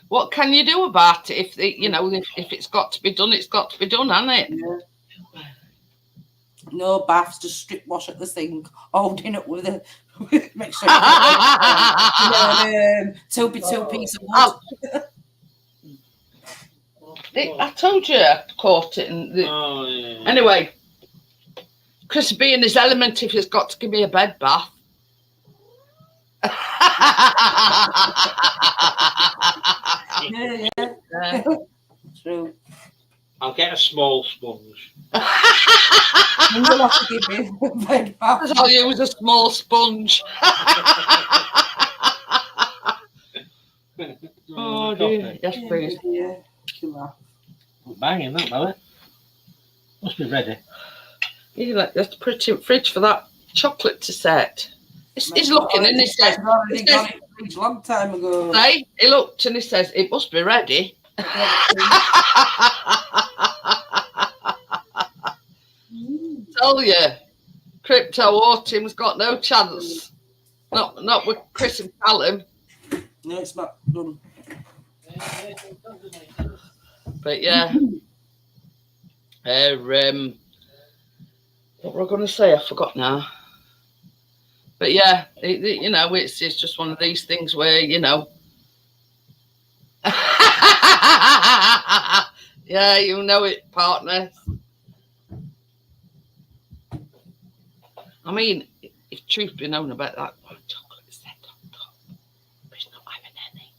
what can you do about it? If if it's got to be done, it's got to be done, hasn't it?
Yeah. No baths, just strip wash at the sink, holding up with a make sure two piece of wood.
I told you I caught it. Anyway, Chris will be in his element if he's got to give me a bed bath.
Yeah. True.
I'll get a small sponge.
You'll have to give me a bed bath.
I'll use a small sponge. Oh dear. Yes, please.
Yeah.
Banging that, Bella. Must be ready.
You like that's pretty fridge for that chocolate to set. He's looking and he says,
a long time ago.
Hey, he looked and he says, it must be ready. Tell you, Crypto Autumn's got no chance. Not with Chris and Callum.
No, it's not done.
But yeah. What were I going to say? I forgot now. But yeah, it's just one of these things where, yeah, you know it, partner. I mean, if truth be known about that white chocolate set on top, but he's not having any.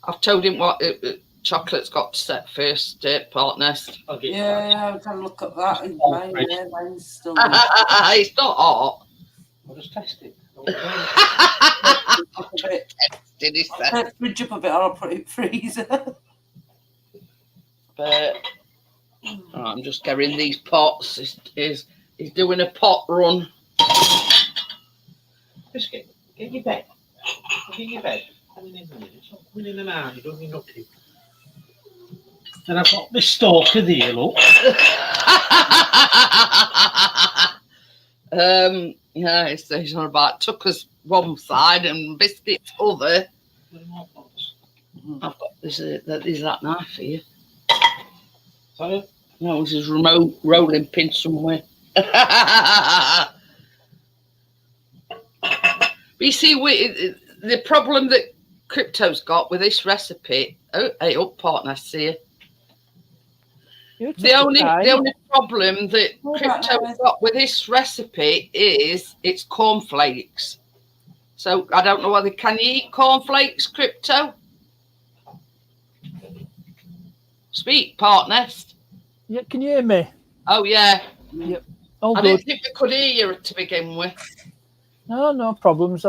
I've told him what chocolate's got to set first, partners.
Yeah, I've had a look at that. Mine's still.
It's not hot.
I'll just test it.
Did he say?
I'll fridge up a bit, or I'll put it in freezer.
But I'm just getting these pots. He's doing a pot run.
Just get your bed. Get your bed. Come in a minute. It's not coming in and out. You don't need nothing. And I've got this stalker there, look.
Yeah, it's on about tuckers one side and biscuits other. I've got this. Is that knife for you?
Sorry?
No, this is remote rolling pin somewhere. But you see, the problem that Crypto's got with this recipe. Oh, hey, up, partner, see you. The only problem that Crypto's got with this recipe is it's cornflakes. So I don't know whether can you eat cornflakes, Crypto? Speak, partner.
Yeah, can you hear me?
Oh yeah.
Yep. All
I
good.
didn't think we could hear you to begin with.
No problems.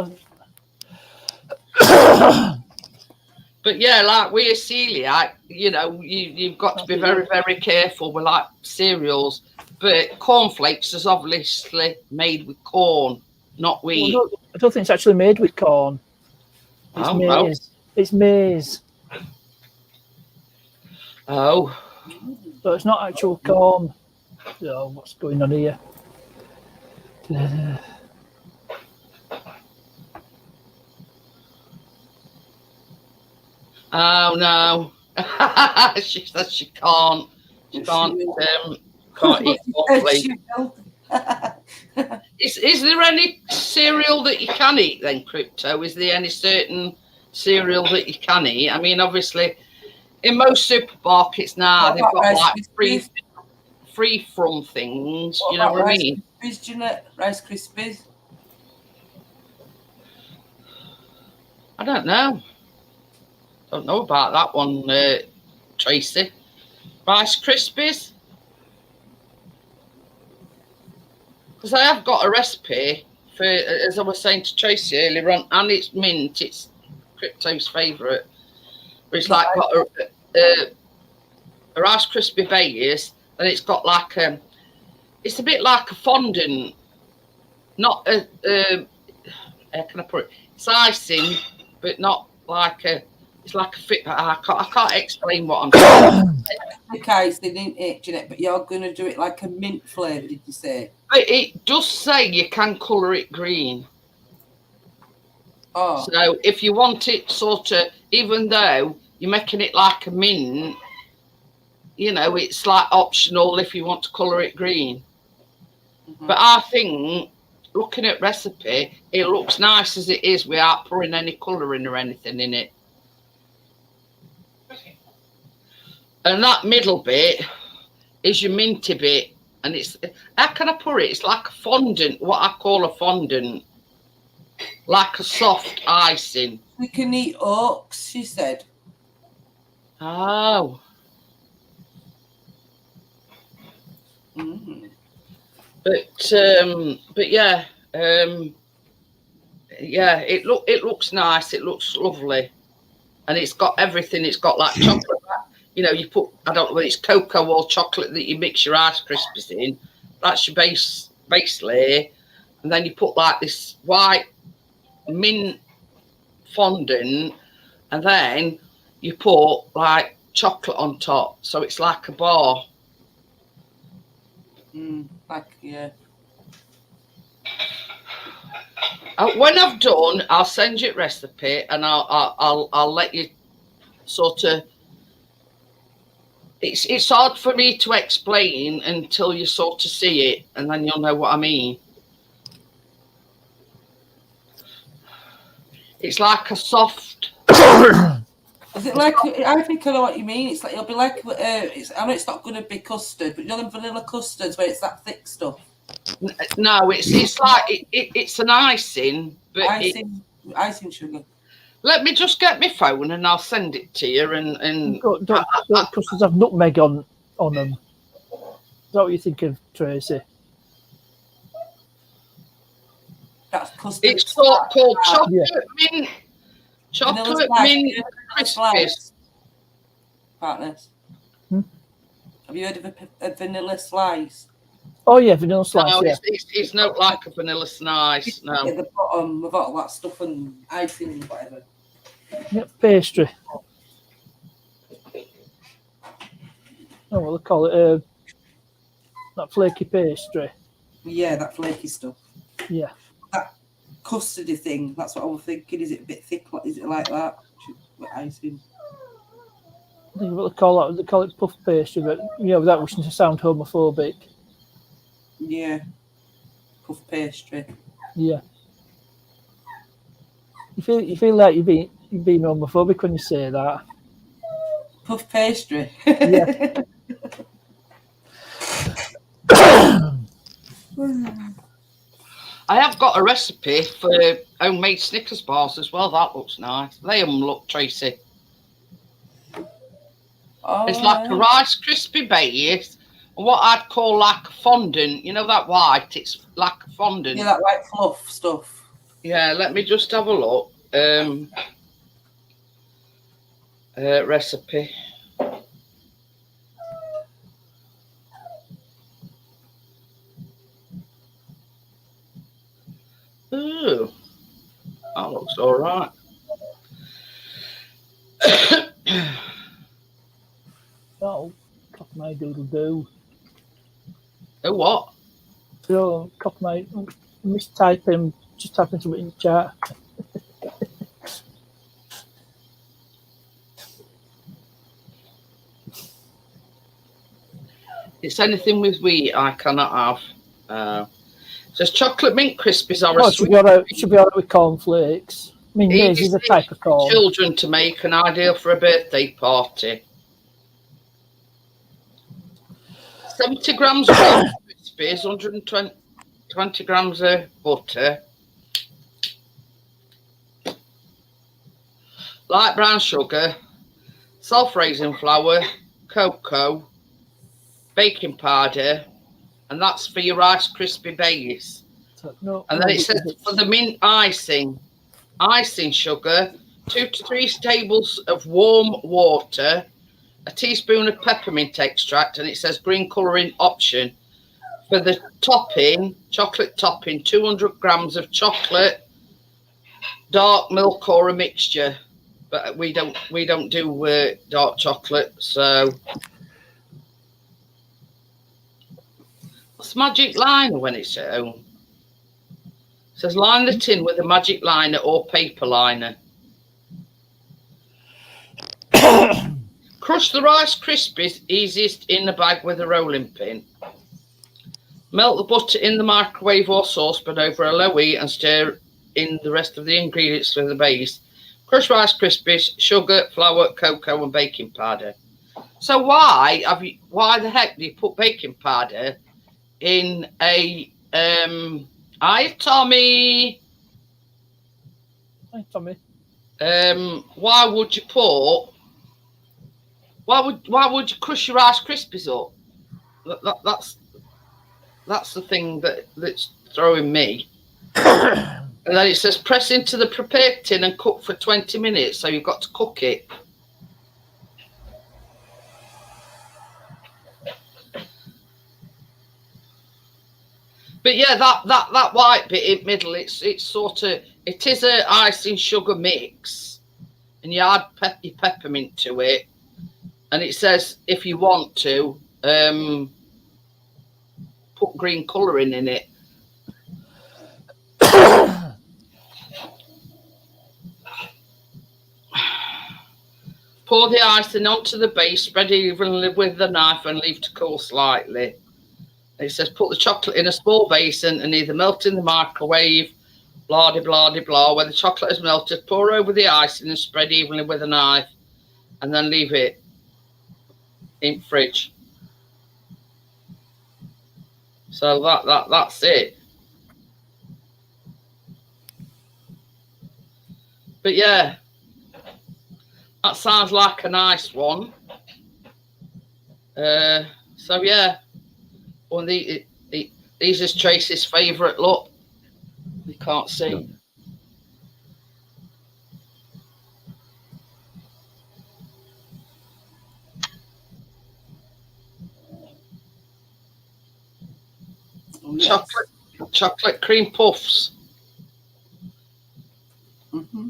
But yeah, like we're celiac, you've got to be very, very careful with like cereals. But cornflakes is obviously made with corn, not wheat.
Well, I don't think it's actually made with corn. It's maize.
No.
It's maize.
Oh.
So it's not actual corn. So what's going on here?
Oh no. She says she can't. She can't eat cornflakes. Is there any cereal that you can eat then, Crypto? Is there any certain cereal that you can eat? I mean, obviously, in most supermarkets now, they've got like free from things. You know what I mean?
Krispies, Jeanette. Rice Krispies.
I don't know. Don't know about that one, Tracy. Rice Krispies. Because I have got a recipe for, as I was saying to Tracy earlier on, and it's mint. It's Crypto's favourite. But it's like got a Rice Krispie base, and it's got like it's a bit like a fondant, not a how can I put it? It's icing, but not like a. It's like a fit. I can't explain what I'm saying.
Okay, so they didn't it, Jeanette, but you're going to do it like a mint flavour, did you say?
But it does say you can colour it green.
Oh.
So if you want it sort of, even though you're making it like a mint, you know, it's like optional if you want to colour it green. Mm-hmm. But I think, looking at recipe, it looks nice as it is without pouring any colouring or anything in it. And that middle bit is your minty bit. And it's, how can I put it? It's like a fondant, what I call a fondant. Like a soft icing.
We can eat oaks, she said.
Oh.
Mm.
But yeah, yeah, it looks nice. It looks lovely. And it's got everything. It's got like chocolate. You know, you put, I don't know whether it's cocoa or chocolate that you mix your Rice Krispies in. That's your base layer. And then you put like this white mint fondant. And then you put like chocolate on top. So it's like a bar.
Like, yeah.
When I've done, I'll send you a recipe and I'll let you sort of. It's hard for me to explain until you sort of see it, and then you'll know what I mean. It's like a soft.
Is it like? I think I know what you mean. It's like it'll be like. I know it's not going to be custard, but you know them vanilla custards where it's that thick stuff.
No, it's like it's an icing, but
icing sugar.
Let me just get my phone and I'll send it to you. And
don't custards have nutmeg on them? Is that what you think of, Tracy?
That's custard.
It's called chocolate mint. Chocolate mint Krispies.
Partners. Have you heard of a vanilla slice?
Oh yeah, vanilla slice.
No,
yeah.
it's not like a vanilla slice. No.
At the bottom with all that stuff and icing and whatever.
Yep, pastry. Oh, what they call it? That flaky pastry.
Yeah, that flaky stuff.
Yeah.
That custardy thing. That's what I was thinking. Is it a bit thick? Is it like that? With icing.
I think what they call that. They call it puff pastry, but without wishing to sound homophobic.
Yeah. Puff pastry.
Yeah. You feel like you're being homophobic when you say that.
Puff pastry.
Yeah.
I have got a recipe for homemade Snickers bars as well. That looks nice. They look, Tracy.
Oh,
it's like a Rice Krispie base, what I'd call like a fondant. You know that white? It's like a fondant.
Yeah, that white fluff stuff.
Yeah, let me just have a look. Recipe. Ooh, that looks all right.
Oh, cock my doodle do.
Oh, what?
So, cock my mistyping, just typing something in the chat.
It's anything with wheat I cannot have. Says chocolate mint Krispies are a
Should be all right with cornflakes. I mean, maize is a type of corn.
Children to make an ideal for a birthday party. 70 grams of Krispies, 120 20 grams of butter, light brown sugar, self-raising flour, cocoa, baking powder, and that's for your Rice Krispie base.
So, no,
And then it says for the mint icing sugar, 2 to 3 tables of warm water, a teaspoon of peppermint extract, and it says green colouring option. For the topping, chocolate topping, 200 grams of chocolate, dark milk or a mixture. But we don't do dark chocolate, so what's magic liner when it's at home? It says line the tin with a magic liner or paper liner. Crush the Rice Krispies easiest in the bag with a rolling pin. Melt the butter in the microwave or saucepan over a low heat and stir in the rest of the ingredients for the base. Crush Rice Krispies, sugar, flour, cocoa, and baking powder. So why the heck do you put baking powder in a Hi Tommy.
Hi, Tommy.
Why would you crush your Rice Krispies up? That's the thing that's throwing me. And then it says press into the prepared tin and cook for 20 minutes. So you've got to cook it. But yeah, that white bit in the middle, it's sort of, it is a icing sugar mix, and you add your peppermint to it, and it says if you want to put green colouring in it. Pour the icing onto the base, spread evenly with the knife and leave to cool slightly. It says put the chocolate in a small basin and either melt in the microwave, blah, de blah, de blah. When the chocolate is melted, pour over the icing and spread evenly with a knife and then leave it in fridge. So that's it. But yeah, that sounds like a nice one. So yeah. Well, these is Tracy's favourite. Look, you can't see. Chocolate cream puffs.
Mm-hmm.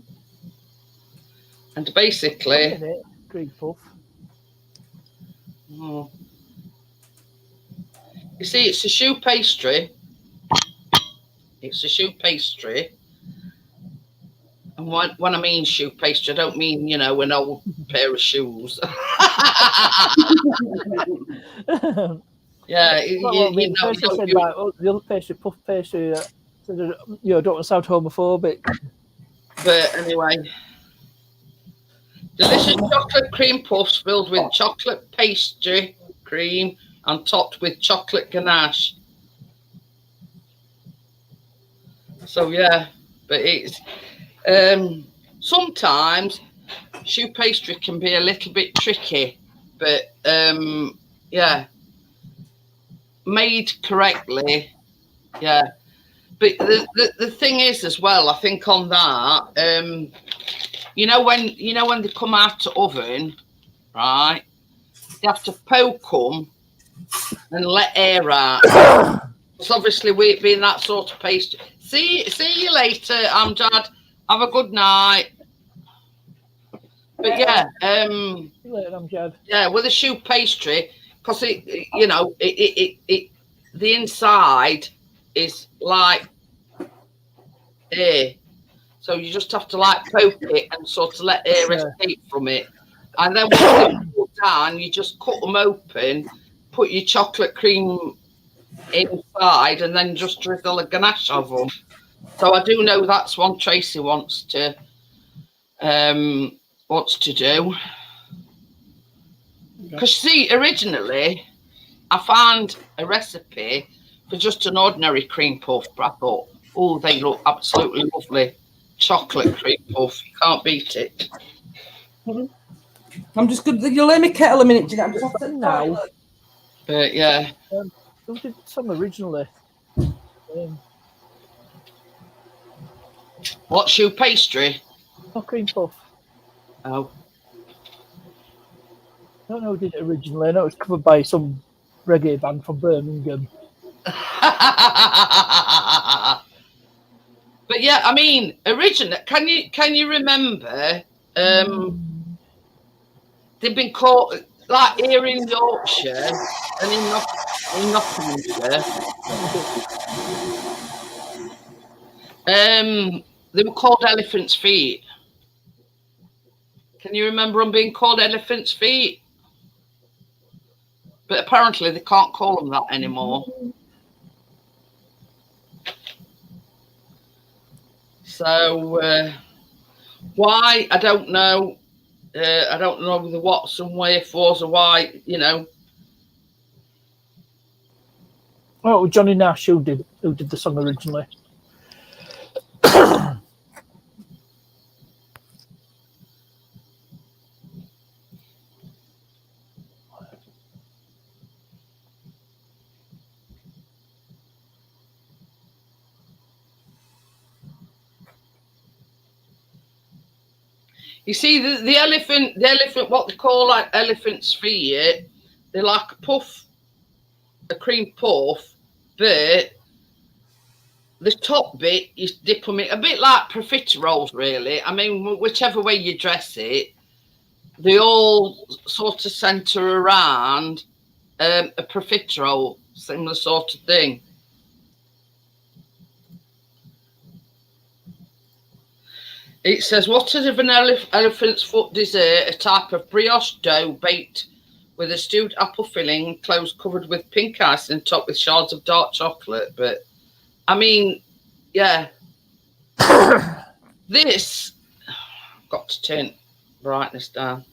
And basically,
cream puff.
Oh, you see, it's a choux pastry. It's a choux pastry. And when I mean choux pastry, I don't mean, you know, an old pair of shoes. Yeah,
the other pastry, puff pastry, don't want to sound homophobic.
But anyway, delicious chocolate cream puffs filled with chocolate pastry cream and topped with chocolate ganache. So yeah, but it's sometimes choux pastry can be a little bit tricky, but yeah, made correctly, yeah. But the thing is as well, I think on that, you know when they come out of the oven, right? You have to poke them and let air out. Because obviously we being that sort of pastry. See you later, Amjad. Have a good night. But yeah,
See you later, Amjad.
Yeah, with a choux pastry, because it you know it the inside is like air, so you just have to like poke it and sort of let air escape from it, and then when you put down, you just cut them open, put your chocolate cream inside, and then just drizzle a ganache of them. So I do know that's one Tracy wants to do. Because see, originally I found a recipe for just an ordinary cream puff, but I thought, oh, they look absolutely lovely. Chocolate cream puff, you can't beat it.
I'm just good. You'll hear me kettle a minute, Jeanette. I'm just off to the
Now.
toilet.
But yeah,
Who did some originally?
what shoe pastry?
No cream puff.
Oh,
I don't know who did it originally. I know it was covered by some reggae band from Birmingham.
but yeah, I mean, original. Can you remember? They've been called like here in Yorkshire and in Nottinghamshire. They were called elephant's feet. Can you remember them being called elephant's feet? But apparently they can't call them that anymore. So why? I don't know. I don't know the what's and wherefores or why, you know.
Oh, Johnny Nash who did the song originally.
You see, the elephant, what they call like elephant's feet, they're like a puff, a cream puff, but the top bit you dip them in, a bit like profiteroles, really. I mean, whichever way you dress it, they all sort of centre around a profiterole, similar sort of thing. It says, what is of an elephant's foot dessert, a type of brioche dough baked with a stewed apple filling, closed covered with pink ice and topped with shards of dark chocolate. But, I mean, yeah. This, I've got to turn brightness down.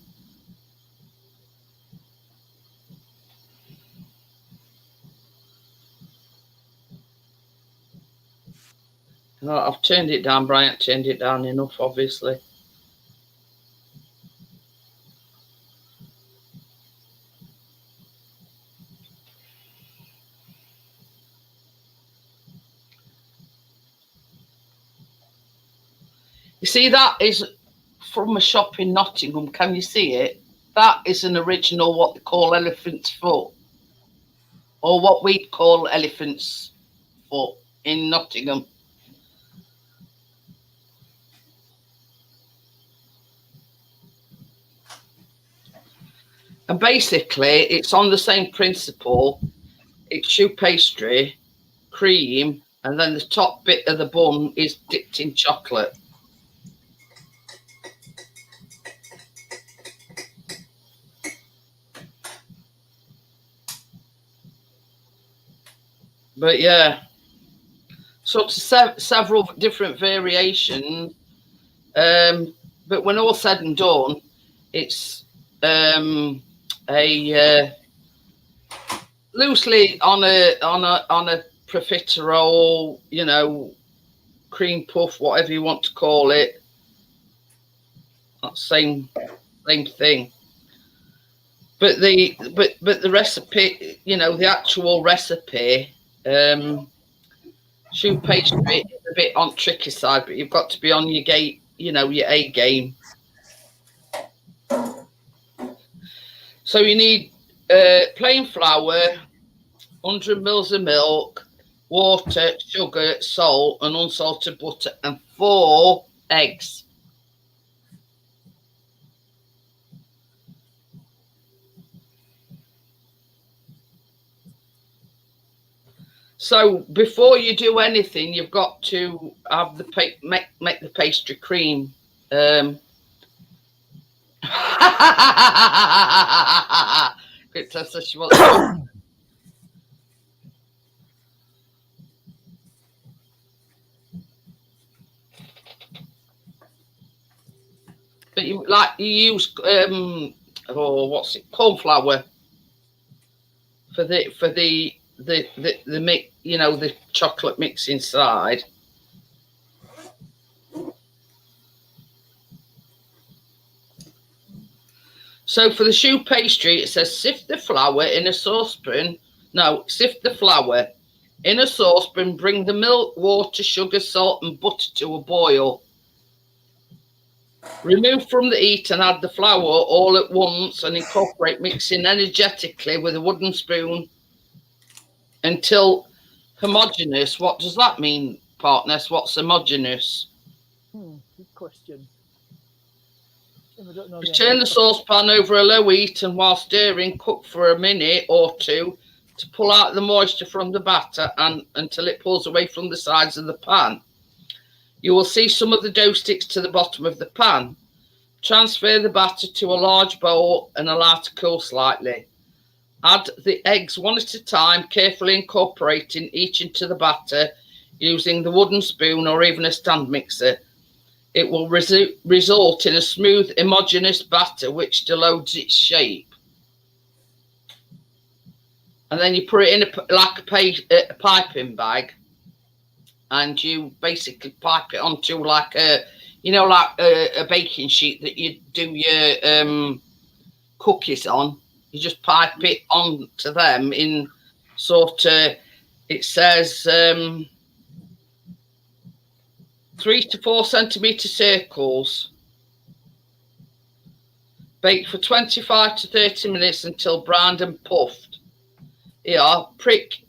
No, I've turned it down, Brian. Turned it down enough, obviously. You see, that is from a shop in Nottingham. Can you see it? That is an original, what they call elephant's foot, or what we call elephant's foot in Nottingham. And basically, it's on the same principle. It's choux pastry, cream, and then the top bit of the bun is dipped in chocolate. But yeah, sort of several different variations. But when all said and done, it's loosely on a profiterole, you know, cream puff, whatever you want to call it. That same thing. But the recipe, you know, the actual recipe, choux pastry is a bit on tricky side, but you've got to be on your game, you know, your A game. So you need plain flour, 100 mils of milk, water, sugar, salt, and unsalted butter, and 4 eggs. So before you do anything, you've got to have the make the pastry cream. Victor says she wants to. But you use what's it, corn flour for the the mix, you know, the chocolate mix inside. So for the choux pastry, it says sift the flour in a saucepan. No, sift the flour in a saucepan, bring the milk, water, sugar, salt and butter to a boil. Remove from the heat and add the flour all at once and incorporate mixing energetically with a wooden spoon until homogeneous. What does that mean, partners? What's homogeneous?
Good question. I don't know.
Turn the saucepan over a low heat and while stirring, cook for a minute or two to pull out the moisture from the batter and until it pulls away from the sides of the pan. You will see some of the dough sticks to the bottom of the pan. Transfer the batter to a large bowl and allow to cool slightly. Add the eggs one at a time, carefully incorporating each into the batter using the wooden spoon or even a stand mixer. It will result in a smooth, homogeneous batter which deloads its shape. And then you put it in a piping bag, and you basically pipe it onto like a, you know, like a baking sheet that you do your cookies on. You just pipe it onto them in sort of, it says 3 to 4 centimetre circles. Bake for 25 to 30 minutes until browned and puffed. Here, prick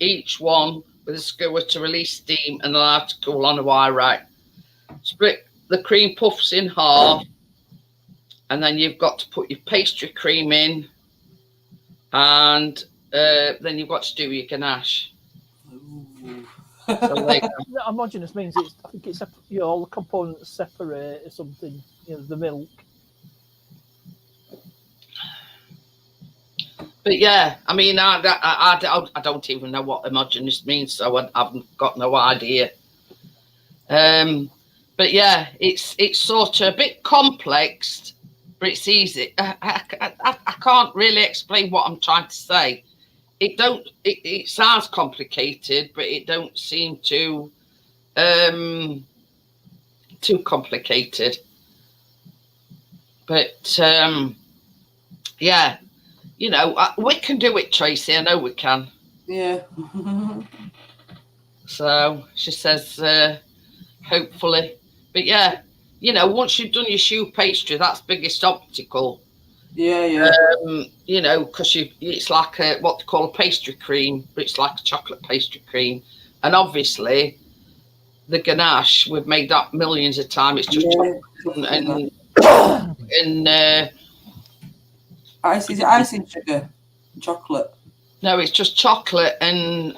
each one with a skewer to release steam and allow it to cool on a wire rack. Split the cream puffs in half, and then you've got to put your pastry cream in, and then you've got to do your ganache. So
homogeneous means it's, I think it's, you know, all the components separate or something, you know, the milk.
But yeah, I mean, I don't even know what homogeneous means, so I've got no idea. But yeah, it's sort of a bit complex, but it's easy. I can't really explain what I'm trying to say. It sounds complicated, but it don't seem too complicated. But yeah. You know, we can do it, Tracy. I know we can.
Yeah.
So she says, hopefully. But yeah, you know, once you've done your choux pastry, that's biggest obstacle.
Yeah.
You know, because it's like what they call a pastry cream, but it's like a chocolate pastry cream. And obviously, the ganache, we've made that millions of times. It's just chocolate and
is it icing sugar? Chocolate?
No, it's just chocolate and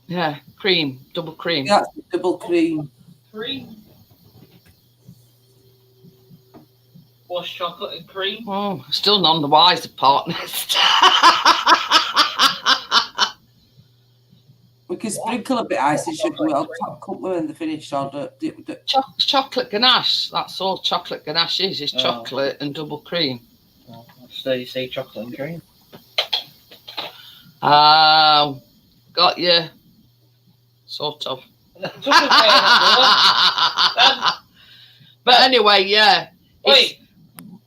yeah, cream, double cream.
Yeah, double cream.
Cream. What's chocolate and cream?
Oh, still none the wiser, partners.
We can sprinkle a bit of icing sugar on top, couldn't we, when they're finished?
Chocolate ganache. That's all chocolate ganache is chocolate and double cream.
Oh, so you say chocolate and cream?
Got you. Sort of. But anyway, yeah.
Wait.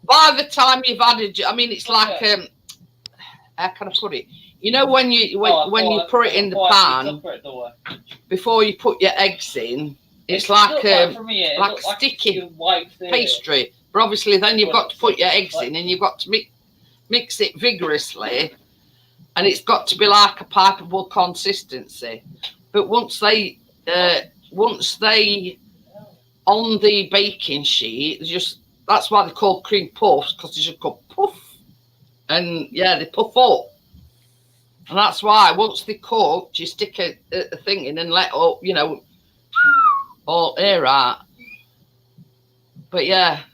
By the time you've added, I mean, it's like how can I put it? You know, when you put it in the pan before you put your eggs in, it's like sticky pastry. But obviously, then you've got to put your eggs in, and you've got to mix it vigorously, and it's got to be like a pipeable consistency. But once they on the baking sheet, that's why they're called cream puffs, because they just go puff, and yeah, they puff up. And that's why once they're cooked, you stick a thing in and let up, you know, all air out. But yeah,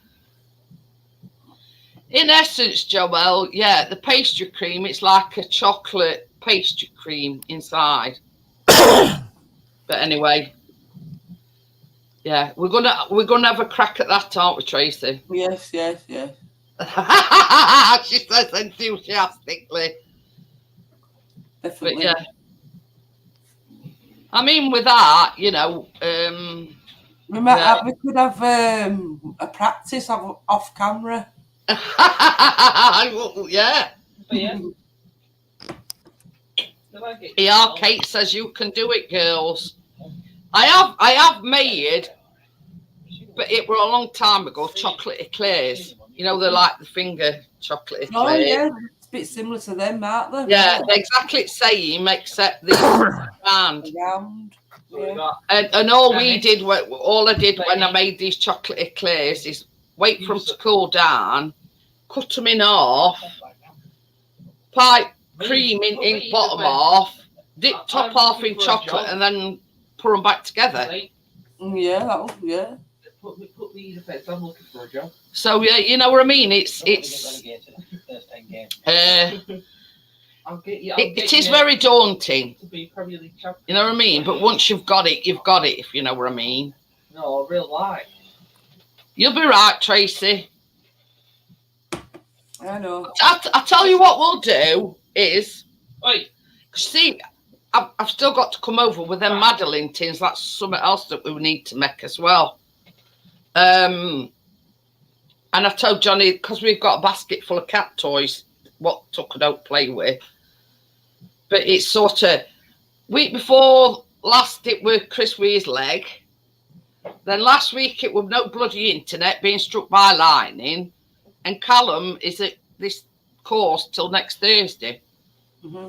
in essence, Joelle, yeah, the pastry cream, it's like a chocolate pastry cream inside. But anyway, yeah, we're gonna have a crack at that, aren't we, Tracy?
Yes.
She says enthusiastically.
Definitely.
But yeah. I mean, with that, you know,
we might have, we could have a practice off camera.
yeah.
But yeah.
Yeah, Kate says you can do it, girls. I have made, but it were a long time ago, chocolate eclairs. You know, they're like the finger chocolate eclairs.
Oh yeah, it's a bit similar to them, aren't they?
Yeah, they're exactly the same, except this round.
Yeah.
And all I did when I made these chocolate eclairs is wait for them to cool down, cut them in half, pipe cream in bottom half, dip top half in chocolate, and then put them back together.
Yeah, yeah.
Put these effects. I'm looking for a job.
So yeah, you know what I mean. It is very daunting. You know what I mean. But once you've got it, you've got it. If you know what I mean.
No, real life.
You'll be right, Tracy.
I know.
I tell you what we'll do is,
Oi.
see, I've still got to come over with them Madeline tins. That's something else that we need to make as well. And I told Johnny, because we've got a basket full of cat toys, what Tucker don't play with. But it's sort of, week before last it was Chris Weir's leg. Then last week it was no bloody internet, being struck by lightning. And Callum is at this course till next Thursday.
Mm-hmm.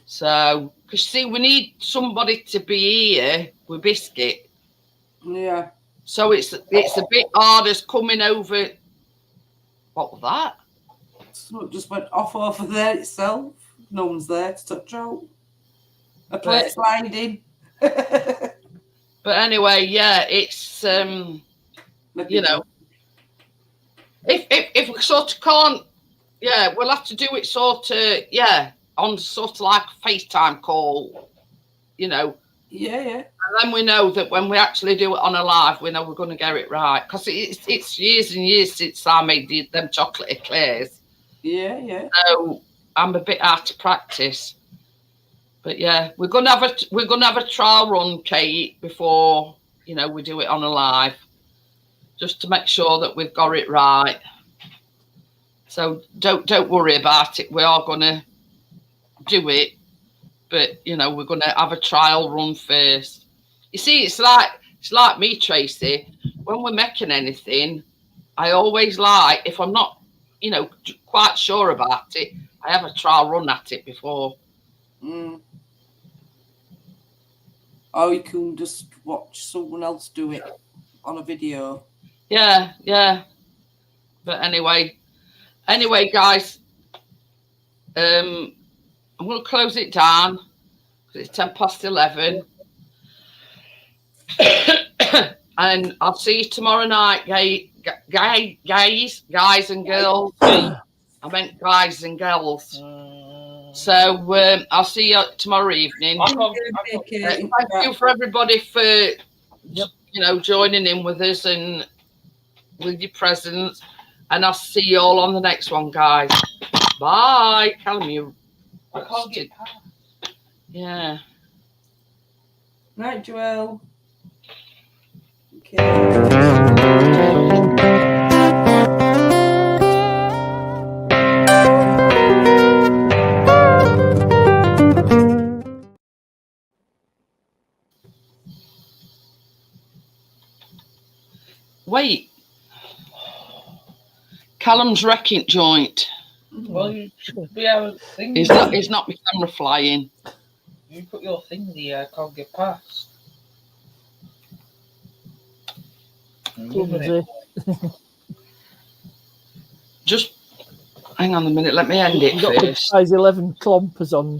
So, because see, we need somebody to be here with Biscuit.
Yeah.
So it's a bit hard as coming over. What was that?
So it just went off over there itself. No one's there to touch out. A plate sliding.
But anyway, yeah, it's you know, if we sort of can't, yeah, we'll have to do it sort of, yeah, on sort of like a FaceTime call, you know.
Yeah, yeah.
And then we know that when we actually do it on a live, we know we're going to get it right. Because it's years and years since I made them chocolate eclairs.
Yeah, yeah.
So I'm a bit out of practice. But yeah, we're gonna have a trial run, Kate, before, you know, we do it on a live, just to make sure that we've got it right. So don't worry about it. We are gonna do it, but you know, we're gonna have a trial run first. You see, it's like me, Tracy. When we're making anything, I always like, if I'm not, you know, quite sure about it, I have a trial run at it before.
Mm. Or you can just watch someone else do it on a video.
Yeah, yeah. But anyway, guys, I'm going to close it down. It's 11:10. And I'll see you tomorrow night, guys and girls. I meant guys and girls. So I'll see you tomorrow evening. Thank you for everybody for you know, joining in with us and with your presence. And I'll see you all on the next one, guys. Bye. Callum, you.
I can't get past.
Yeah.
Right, Joelle. Okay.
Wait. Callum's wrecking joint.
Well, you should be able to thing.
He's not my camera flying.
You put your thing there, I can't get past.
Just hang on a minute. Let me end it
You've got
first.
size 11 clompers on.